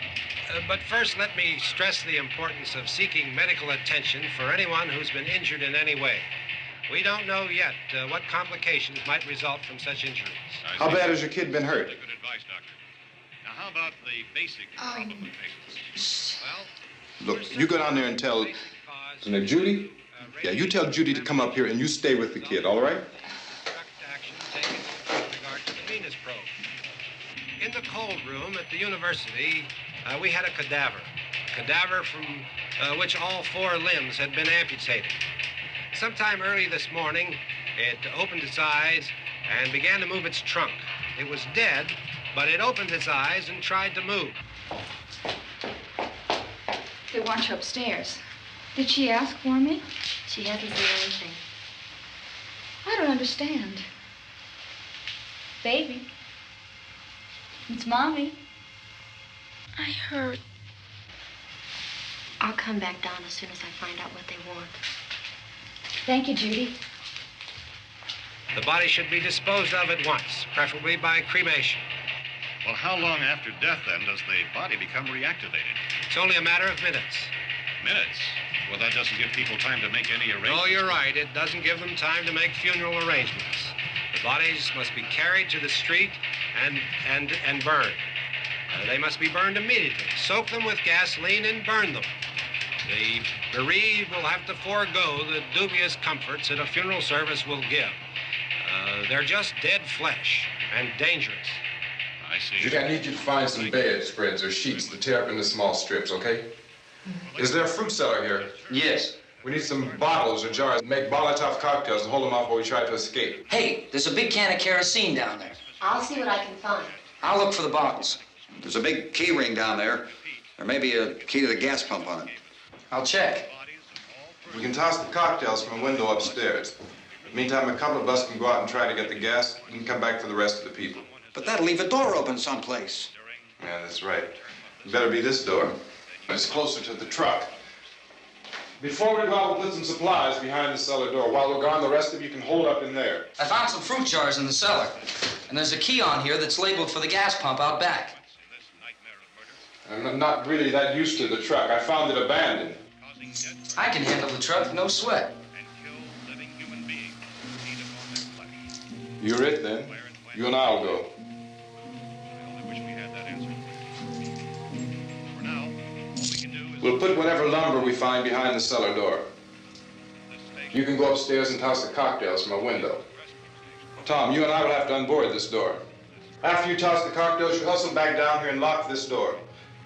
But first, let me stress the importance of seeking medical attention for anyone who's been injured in any way. We don't know yet what complications might result from such injuries. How bad has your kid been hurt? Good advice, Doctor. Now, how about the basic complications? Look, you go down there and tell... Now, Judy? Yeah, you tell Judy to come up here and you stay with the kid, all right? Venus probe. In the cold room at the university, we had a cadaver from which all 4 limbs had been amputated. Sometime early this morning, it opened its eyes and began to move its trunk. It was dead, but it opened its eyes and tried to move. They want you upstairs. Did she ask for me? She hasn't said anything. I don't understand. Baby. It's Mommy. I heard. I'll come back down as soon as I find out what they want. Thank you, Judy. The body should be disposed of at once, preferably by cremation. Well, how long after death, then, does the body become reactivated? It's only a matter of minutes. Minutes? Well, that doesn't give people time to make any arrangements. Oh, you're right. It doesn't give them time to make funeral arrangements. The bodies must be carried to the street and burned. They must be burned immediately. Soak them with gasoline and burn them. The bereaved will have to forego the dubious comforts that a funeral service will give. They're just dead flesh and dangerous. I see. Judy, I need you to find some bedspreads or sheets to tear up into small strips, okay? Is there a fruit cellar here? Yes. We need some bottles or jars to make Molotov cocktails and hold them off while we try to escape. Hey, there's a big can of kerosene down there. I'll see what I can find. I'll look for the bottles. There's a big key ring down there. There may be a key to the gas pump on it. I'll check. We can toss the cocktails from a window upstairs. Meantime, a couple of us can go out and try to get the gas and come back for the rest of the people. But that'll leave a door open someplace. Yeah, that's right. It better be this door. It's closer to the truck. Before we go out, we'll put some supplies behind the cellar door. While we're gone, the rest of you can hold up in there. I found some fruit jars in the cellar. And there's a key on here that's labeled for the gas pump out back. I'm not really that used to the truck. I found it abandoned. I can handle the truck, no sweat. You're it, then. You and I'll go. We'll put whatever lumber we find behind the cellar door. You can go upstairs and toss the cocktails from a window. Tom, you and I will have to unboard this door. After you toss the cocktails, you hustle back down here and lock this door.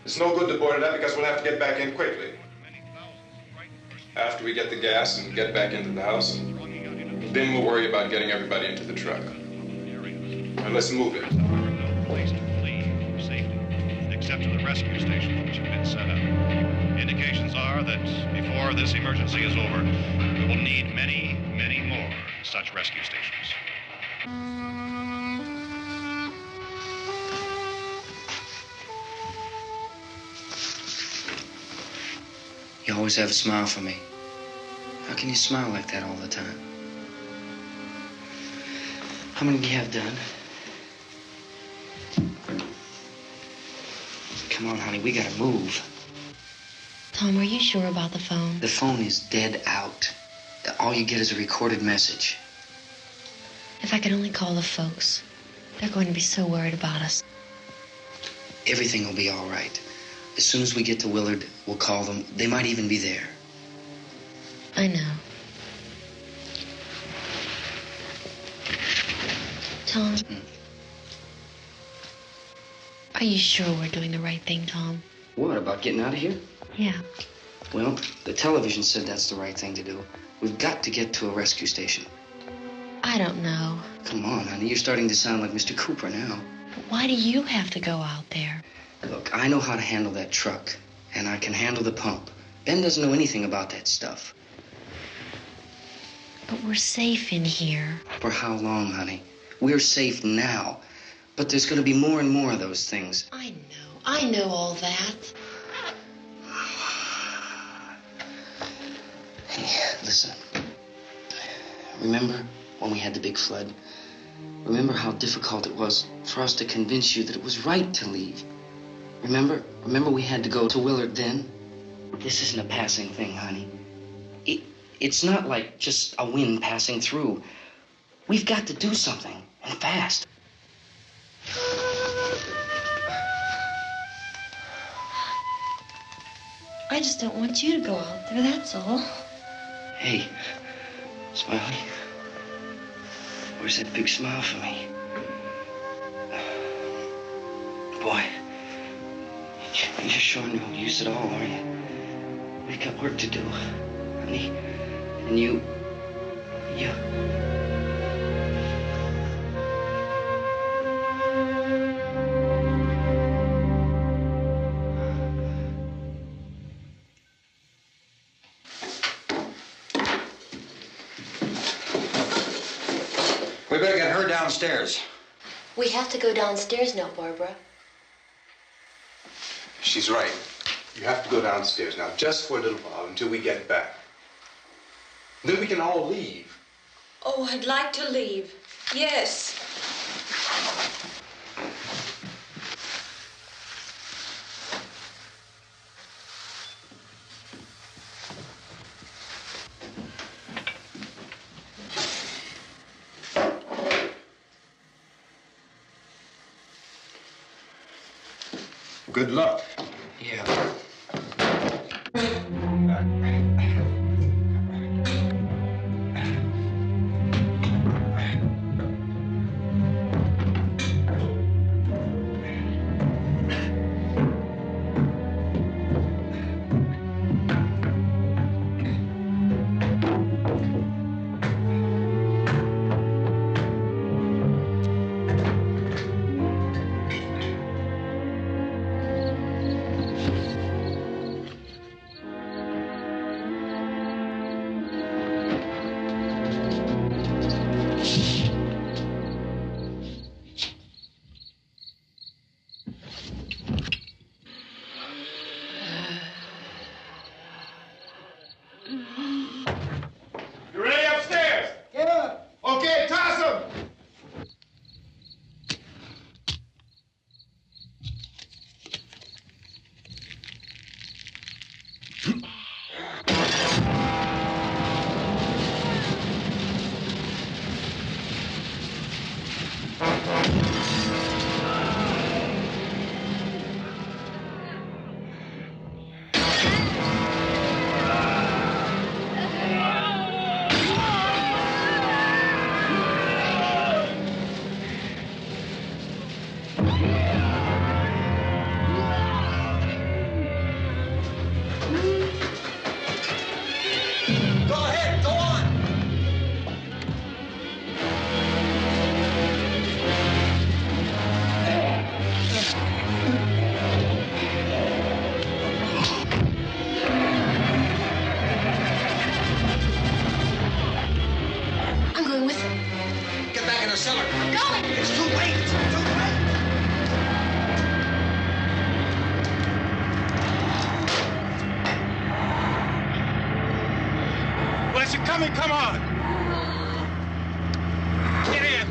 It's no good to board it up because we'll have to get back in quickly. After we get the gas and get back into the house, then we'll worry about getting everybody into the truck. Now let's move it. except to the rescue stations which have been set up. Indications are that before this emergency is over, we will need many, many more such rescue stations. You always have a smile for me. How can you smile like that all the time? How many do you have done? Come on, honey, we gotta move. Tom, are you sure about the phone? The phone is dead out. All you get is a recorded message. If I could only call the folks. They're going to be so worried about us. Everything will be all right. As soon as we get to Willard, we'll call them. They might even be there. I know. Tom, are you sure we're doing the right thing, Tom? What, about getting out of here? Yeah. Well, the television said that's the right thing to do. We've got to get to a rescue station. I don't know. Come on, honey, you're starting to sound like Mr. Cooper now. But why do you have to go out there? Look, I know how to handle that truck, and I can handle the pump. Ben doesn't know anything about that stuff. But we're safe in here. For how long, honey? We're safe now. But there's going to be more and more of those things. I know all that. Hey, listen. Remember when we had the big flood? Remember how difficult it was for us to convince you that it was right to leave? Remember we had to go to Willard then? This isn't a passing thing, honey. It's not like just a wind passing through. We've got to do something, and fast. I just don't want you to go out there, that's all. Hey, Smiley. Where's that big smile for me? Boy, you're sure no use at all, are you? We've got work to do, honey. And you... We better get her downstairs. We have to go downstairs now, Barbara. She's right. You have to go downstairs now, just for a little while, until we get back. Then we can all leave. Oh, I'd like to leave. Yes. Good luck. Yeah. You ready upstairs? Yeah. Okay, toss them. the cellar. We're going. It's too late. It's too late. Unless you're coming, come on. Get in.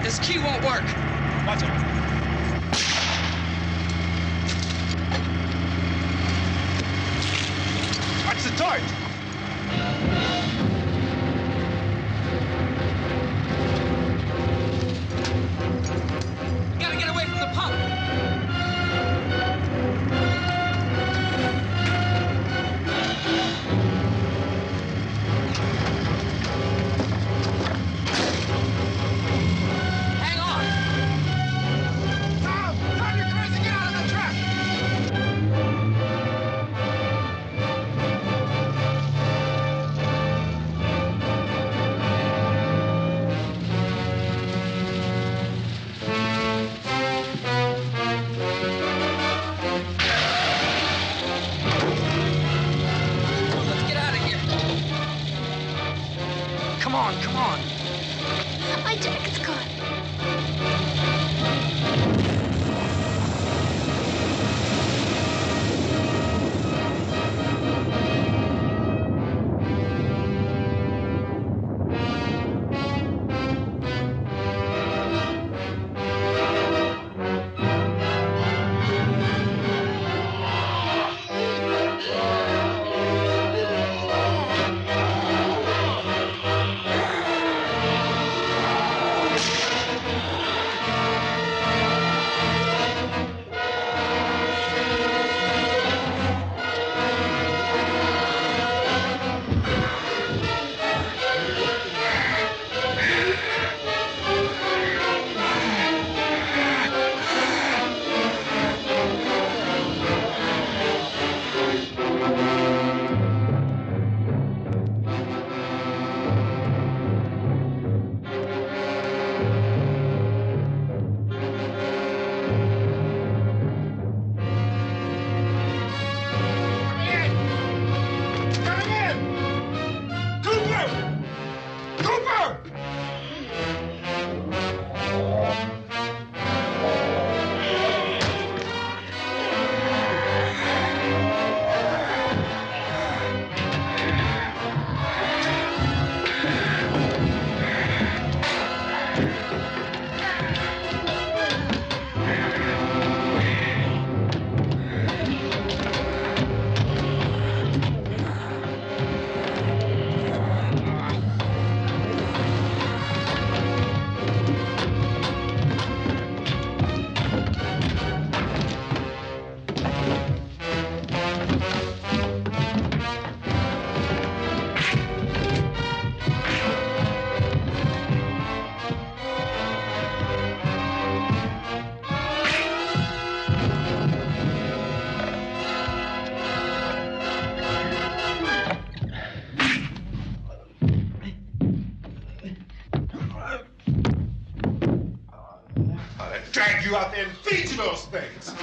This key won't work. Watch out. Watch the torch. Gotta get away from the pump. Hang on. Tom, you're crazy. Get out of the trap. Let's get out of here. Come on, come on. My jacket's gone. Drag you out there and feed you those things.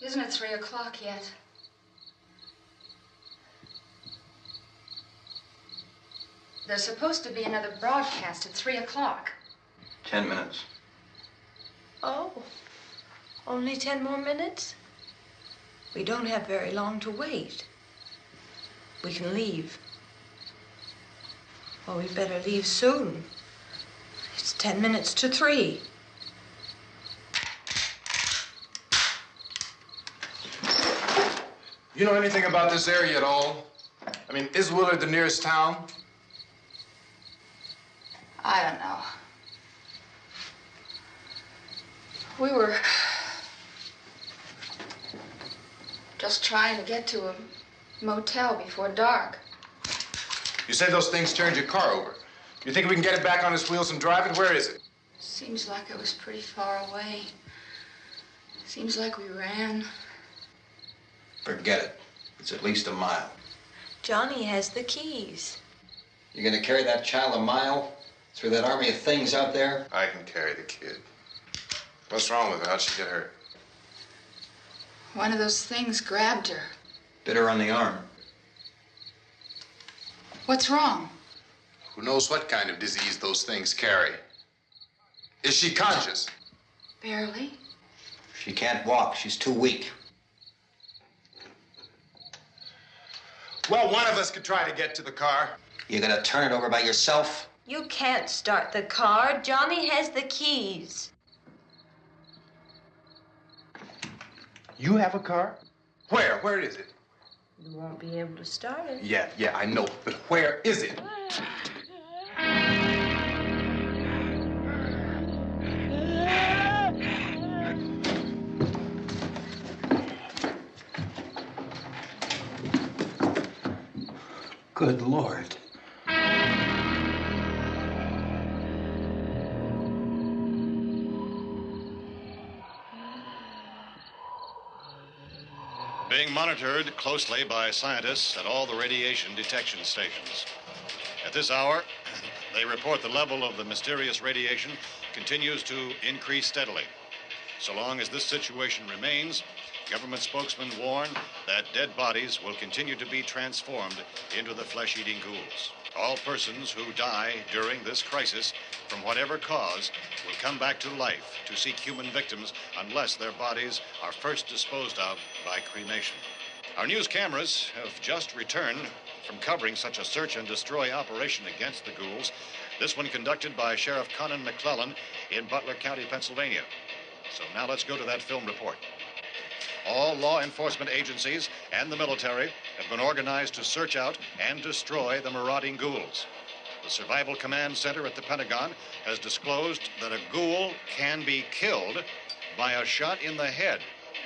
Isn't it 3 o'clock yet? There's supposed to be another broadcast at 3 o'clock. 10 minutes. Oh, only 10 more minutes? We don't have very long to wait. We can leave. Well, we'd better leave soon. It's 10 minutes to 3. You know anything about this area at all? I mean, is Willard the nearest town? I don't know. We were just trying to get to a motel before dark. You said those things turned your car over. You think we can get it back on its wheels and drive it? Where is it? Seems like it was pretty far away. Seems like we ran. Forget it. It's at least a mile. Johnny has the keys. You're gonna carry that child a mile through that army of things out there? I can carry the kid. What's wrong with her? How'd she get hurt? One of those things grabbed her. Bit her on the arm. What's wrong? Who knows what kind of disease those things carry? Is she conscious? Barely. She can't walk. She's too weak. Well, one of us could try to get to the car. You gonna turn it over by yourself? You can't start the car. Johnny has the keys. You have a car? Where? Where is it? You won't be able to start it. Yeah, I know. But where is it? Good Lord. Being monitored closely by scientists at all the radiation detection stations. At this hour, they report the level of the mysterious radiation continues to increase steadily. So long as this situation remains, government spokesmen warn that dead bodies will continue to be transformed into the flesh-eating ghouls. All persons who die during this crisis, from whatever cause, will come back to life to seek human victims unless their bodies are first disposed of by cremation. Our news cameras have just returned from covering such a search and destroy operation against the ghouls, this one conducted by Sheriff Conan McClellan in Butler County, Pennsylvania. So now let's go to that film report. All law enforcement agencies and the military have been organized to search out and destroy the marauding ghouls. The Survival Command Center at the Pentagon has disclosed that a ghoul can be killed by a shot in the head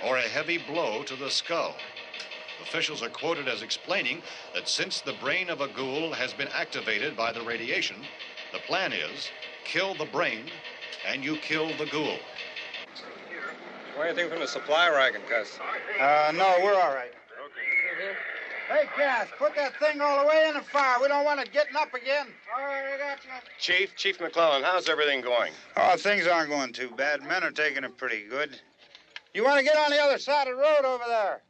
or a heavy blow to the skull. Officials are quoted as explaining that since the brain of a ghoul has been activated by the radiation, the plan is kill the brain and you kill the ghoul. Anything from the supply wagon, Cuz? No, we're all right. Hey, Cass, put that thing all the way in the fire. We don't want it getting up again. All right, I got you. Chief McClellan, how's everything going? Oh, things aren't going too bad. Men are taking it pretty good. You want to get on the other side of the road over there?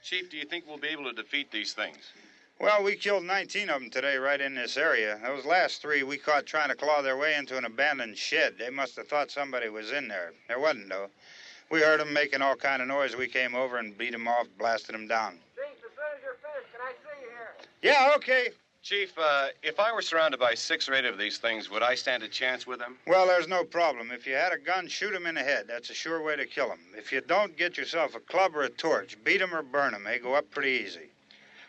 Chief, do you think we'll be able to defeat these things? Well, we killed 19 of them today right in this area. Those last 3 we caught trying to claw their way into an abandoned shed. They must have thought somebody was in there. There wasn't, though. We heard them making all kind of noise. We came over and beat them off, blasted them down. Chief, as soon as you're finished, can I see you here? Yeah, okay. Chief, if I were surrounded by 6 or 8 of these things, would I stand a chance with them? Well, there's no problem. If you had a gun, shoot them in the head. That's a sure way to kill them. If you don't, get yourself a club or a torch. Beat them or burn them. They go up pretty easy.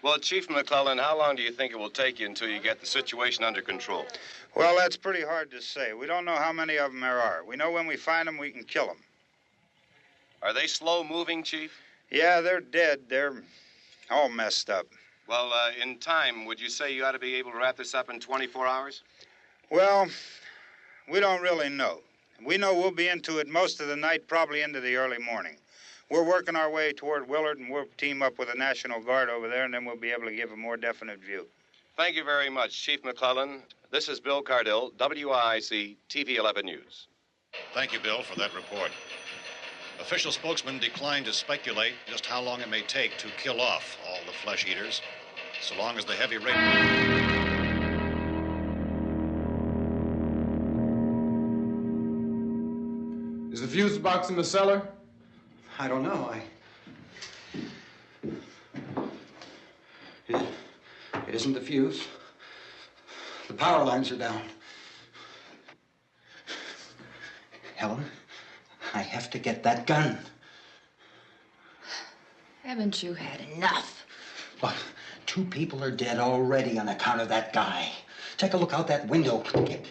Well, Chief McClellan, how long do you think it will take you until you get the situation under control? Well, that's pretty hard to say. We don't know how many of them there are. We know when we find them, we can kill them. Are they slow-moving, Chief? Yeah, they're dead. They're all messed up. Well, in time, would you say you ought to be able to wrap this up in 24 hours? Well, we don't really know. We know we'll be into it most of the night, probably into the early morning. We're working our way toward Willard, and we'll team up with the National Guard over there, and then we'll be able to give a more definite view. Thank you very much, Chief McClellan. This is Bill Cardill, WIC TV 11 News. Thank you, Bill, for that report. Official spokesman declined to speculate just how long it may take to kill off all the flesh eaters, so long as the heavy rain... Is the fuse box in the cellar? I don't know. It isn't the fuse. The power lines are down. Helen, I have to get that gun. Haven't you had enough? Look, 2 people are dead already on account of that guy. Take a look out that window. Get...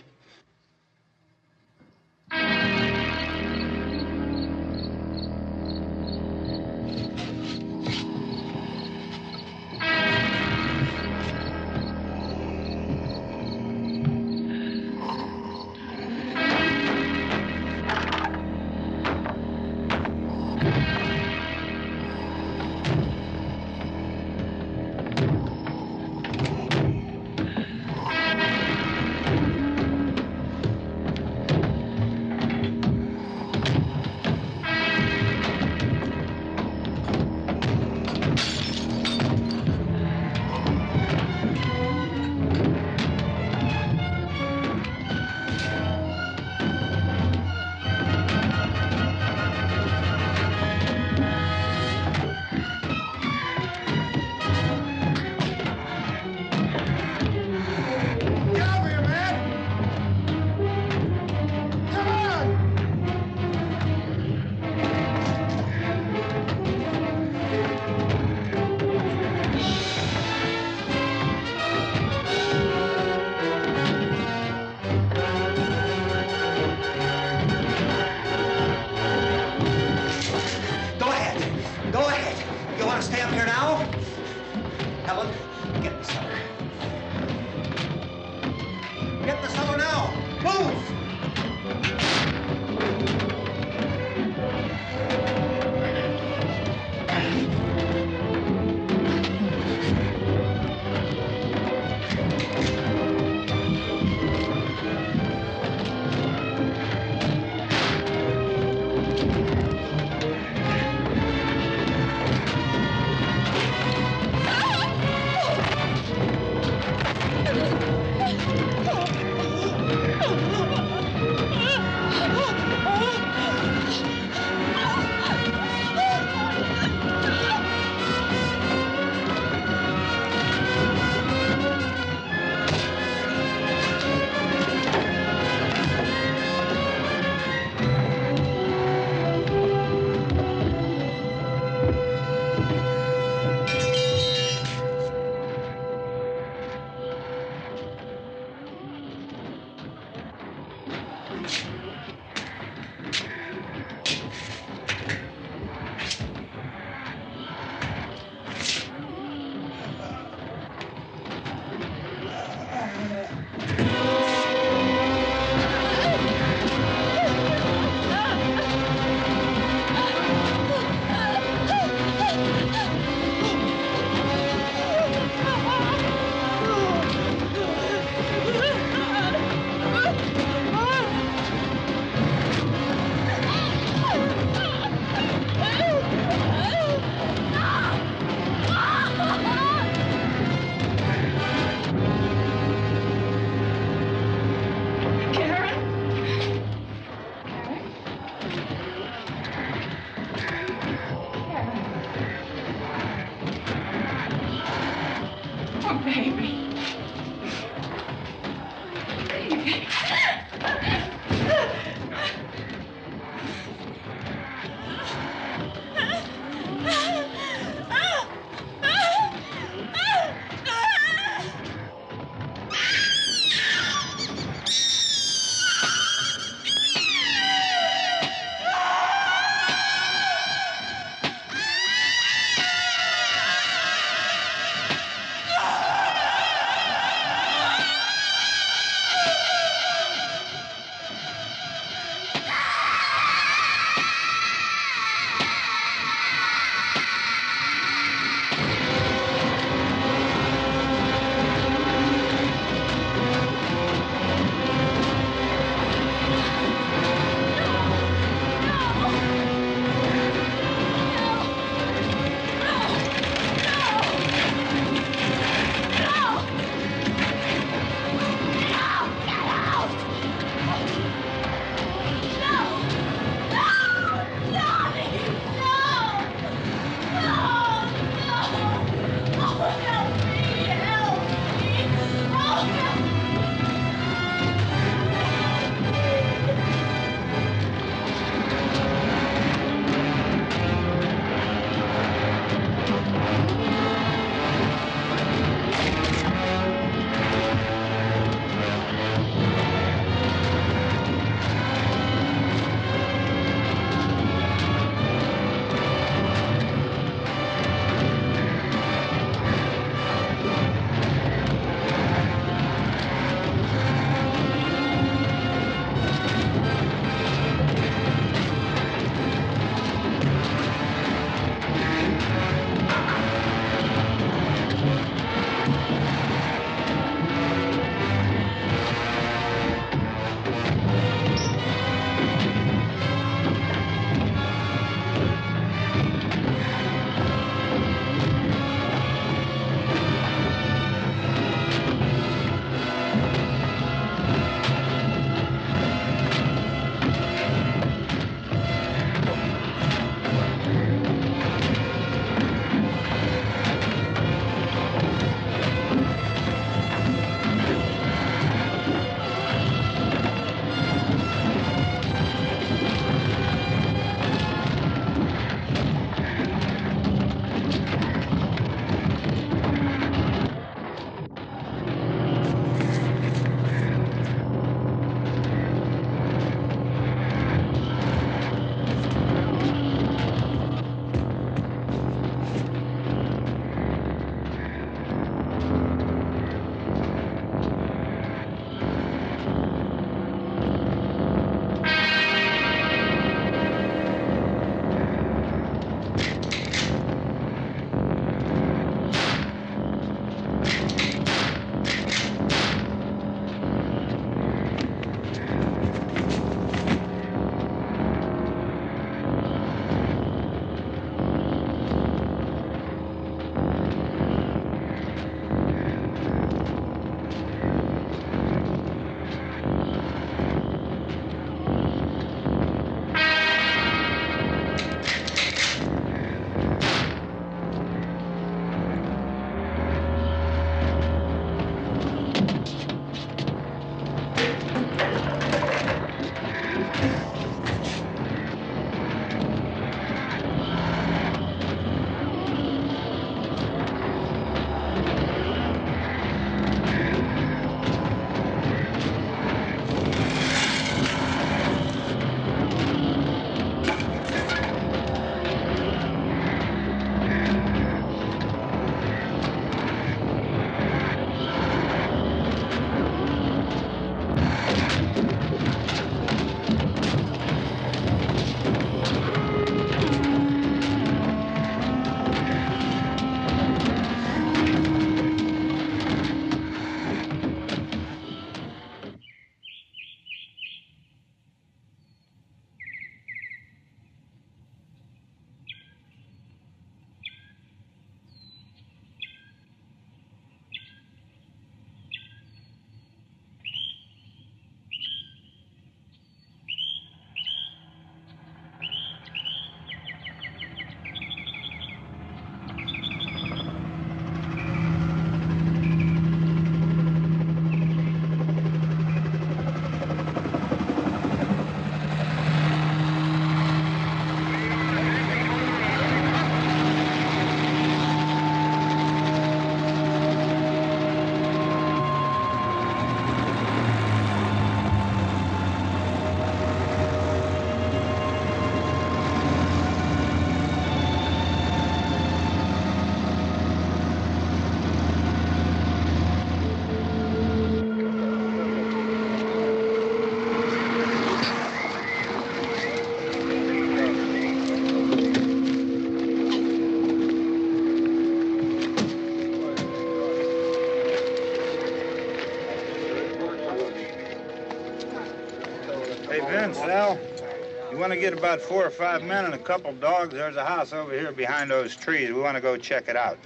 want to get about 4 or 5 men and a couple dogs. There's a house over here behind those trees. We want to go check it out.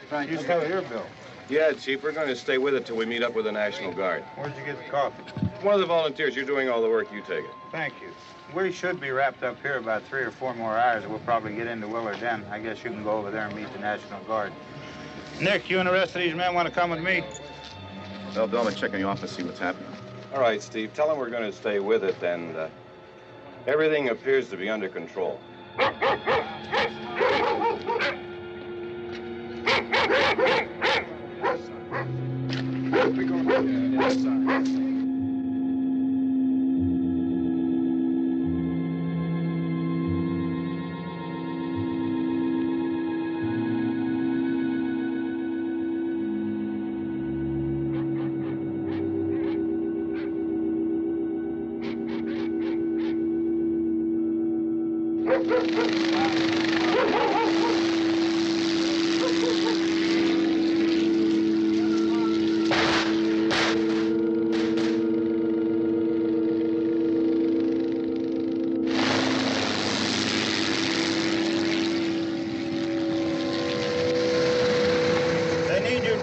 Frank, you stay here, Bill. Yeah, Chief, we're going to stay with it till we meet up with the National Guard. Where'd you get the coffee? One of the volunteers. You're doing all the work. You take it. Thank you. We should be wrapped up here about 3 or 4 more hours. We'll probably get into Willard then. I guess you can go over there and meet the National Guard. Nick, you and the rest of these men want to come with me? Well, Bill, I'll check in the office, see what's happening. All right, Steve. Tell them we're going to stay with it, and everything appears to be under control.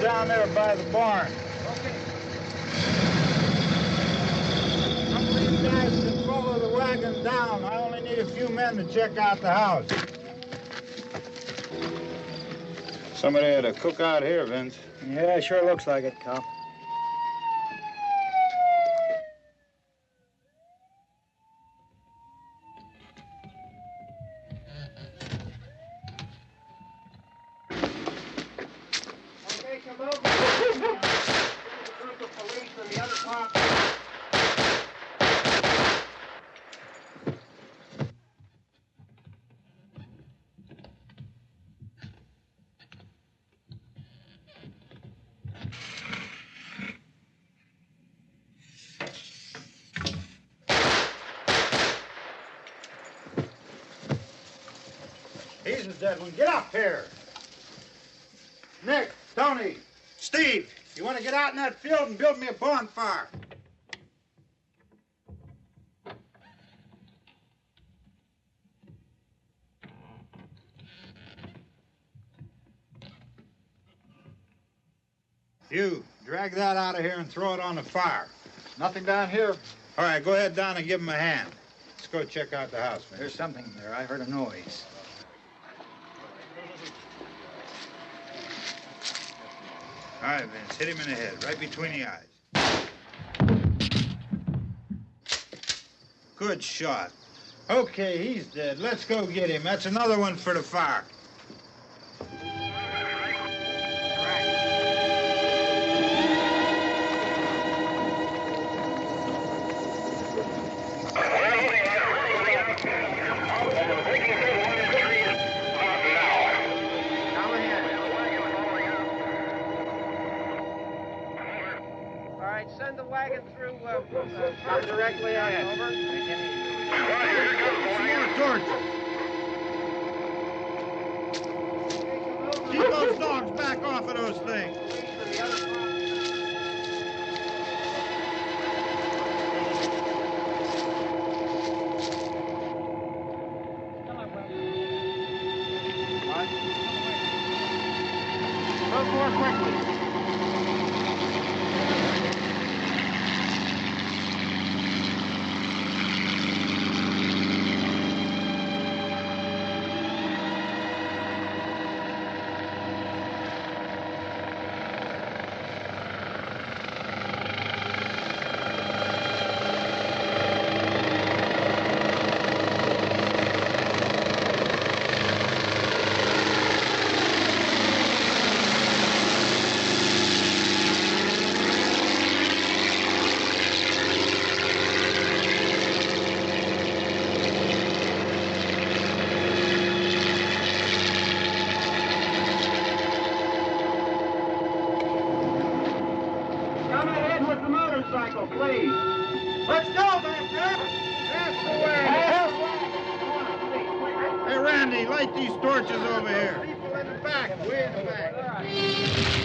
Down there by the barn. Some of these guys can follow the wagon down. I only need a few men to check out the house. Somebody had a cookout here, Vince. Yeah, sure looks like it, Cop. He's a dead one. Get up here. Nick, Tony, Steve, you want to get out in that field and build me a bonfire? You, drag that out of here and throw it on the fire. Nothing down here. All right, go ahead down and give him a hand. Let's go check out the house, man. There's something there. I heard a noise. All right, Vince, hit him in the head, right between the eyes. Good shot. Okay, he's dead. Let's go get him. That's another one for the fire. Send the wagon through directly on over. More torches. Keep those dogs back off of those things. Move more quickly. Please. Let's go, back there. That's the way. Hey, Randy, light these torches over here. People in the back, way in the back.